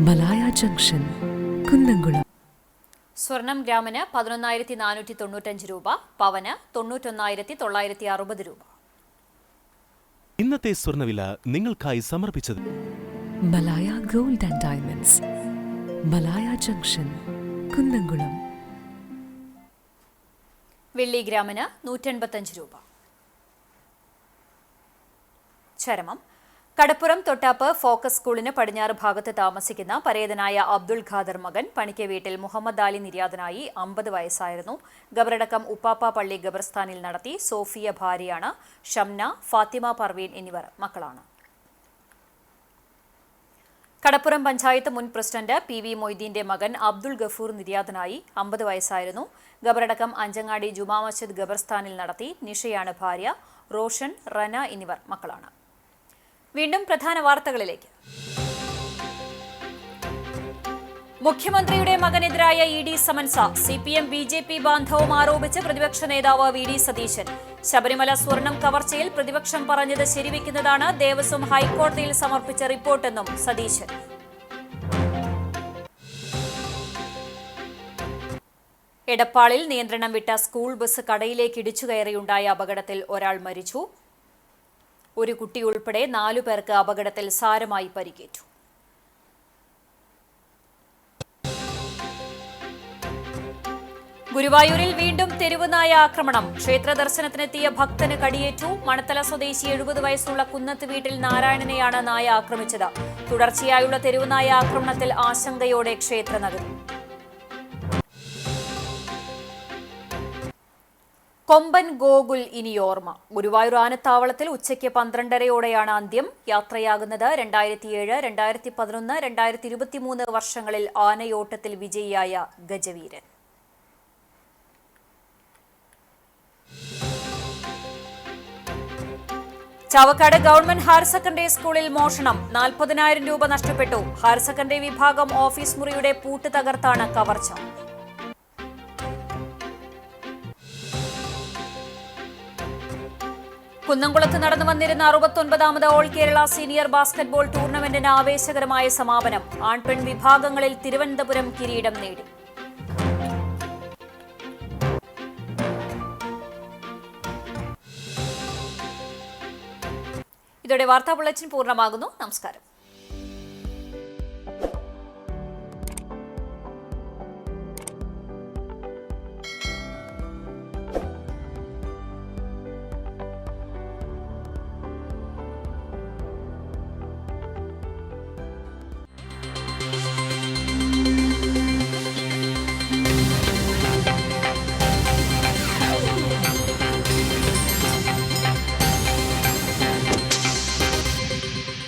Malaya junction, Kunnamkulam. സ്വർണം ഗ്രാമിന് 11,495 രൂപ, പവന് 91,960 രൂപ. ഇന്നത്തെ സ്വർണ്ണവില നിങ്ങൾക്കായി സമർപ്പിച്ചത് Malaya gold and diamonds, Malaya junction, Kunnamkulam. വെള്ളി ഗ്രാമിന് 185 രൂപ. ചരമം കടപ്പുറം തൊട്ടാപ്പ് ഫോക്കസ് സ്കൂളിന് പടിഞ്ഞാറ് ഭാഗത്ത് താമസിക്കുന്ന പരേതനായ അബ്ദുൾ ഖാദർ മകൻ പണിക്ക് വീട്ടിൽ മുഹമ്മദ് അലി നിര്യാതനായി 50 വയസ്സായിരുന്നു. ഖബറടക്കം ഉപ്പാപ്പ പള്ളി ഖബർസ്ഥാനിൽ നടത്തി. സോഫിയ ഭാര്യയാണ്. ഷംന, ഫാത്തിമ പർവീൻ എന്നിവർ മക്കളാണ്. കടപ്പുറം പഞ്ചായത്ത് മുൻ പ്രസിഡന്റ് PV മൊയ്തീന്റെ മകൻ അബ്ദുൾ ഗഫൂർ നിര്യാതനായി 50 വയസ്സായിരുന്നു. ഖബറടക്കം അഞ്ചങ്ങാടി ജുമാ മസ്ജിദ് ഖബർസ്ഥാനിൽ നടത്തി. നിഷയാണ് ഭാര്യ. റോഷൻ, റന എന്നിവർ മക്കളാണ്. വീണ്ടും പ്രധാന വാർത്തകളിലേക്ക്. മുഖ്യമന്ത്രിയുടെ മകനെതിരായ ED സമൻസ്. CPM BJP ബാന്ധവം ആരോപിച്ച് പ്രതിപക്ഷ നേതാവ് VD സതീശൻ. ശബരിമല സ്വർണം കവർച്ചയിൽ പ്രതിപക്ഷം പറഞ്ഞത് ശരിവെക്കുന്നതാണ് ദേവസ്വം ഹൈക്കോടതിയിൽ സമർപ്പിച്ച റിപ്പോർട്ടെന്നും സതീശൻ. എടപ്പാളിൽ നിയന്ത്രണം വിട്ട സ്കൂൾ ബസ് കടയിലേക്ക് ഇടിച്ചുകയറിയുണ്ടായ അപകടത്തിൽ ഒരാൾ മരിച്ചു. ഒരു കുട്ടി ഉൾപ്പെടെ 4 പേർക്ക് അപകടത്തിൽ സാരമായി പരിക്കേറ്റു. ഗുരുവായൂരിൽ വീണ്ടും തെരുവുനായ ആക്രമണം. ക്ഷേത്ര ദർശനത്തിനെത്തിയ ഭക്തന് കടിയേറ്റു. മണത്തല സ്വദേശി 70 വയസ്സുള്ള കുന്നത്ത് വീട്ടിൽ നാരായണനെയാണ് നായ ആക്രമിച്ചത്. തുടർച്ചയായുള്ള തെരുവുനായ ആക്രമണത്തിൽ ആശങ്കയോടെ ക്ഷേത്രനഗരി. കൊമ്പൻ ഗോകുൽ ഇനിയോർമ്മ. ഗുരുവായൂർ ആനത്താവളത്തിൽ ഉച്ചയ്ക്ക് 12:30യോടെയാണ് അന്ത്യം. യാത്രയാകുന്നത് 2007, 2011, 2023 വർഷങ്ങളിൽ ആനയോട്ടത്തിൽ വിജയിയായ ഗജവീരൻ. ചാവക്കാട് ഗവൺമെന്റ് ഹയർ സെക്കൻഡറി സ്കൂളിൽ മോഷണം. 40,000 രൂപ നഷ്ടപ്പെട്ടു. ഹയർ സെക്കൻഡറി വിഭാഗം ഓഫീസ് മുറിയുടെ പൂട്ട് തകർത്താണ് കവർച്ച. കുന്നംകുളത്ത് നടന്നു വന്നിരുന്ന 69ാമത് ഓൾ കേരള സീനിയർ ബാസ്കറ്റ്ബോൾ ടൂർണമെന്റിന് ആവേശകരമായ സമാപനം. ആൺപെൺ വിഭാഗങ്ങളിൽ തിരുവനന്തപുരം കിരീടം നേടി. ഇതോടെ വാർത്താ ബുള്ളറ്റിൻ പൂർണ്ണമാകുന്നു. നമസ്കാരം.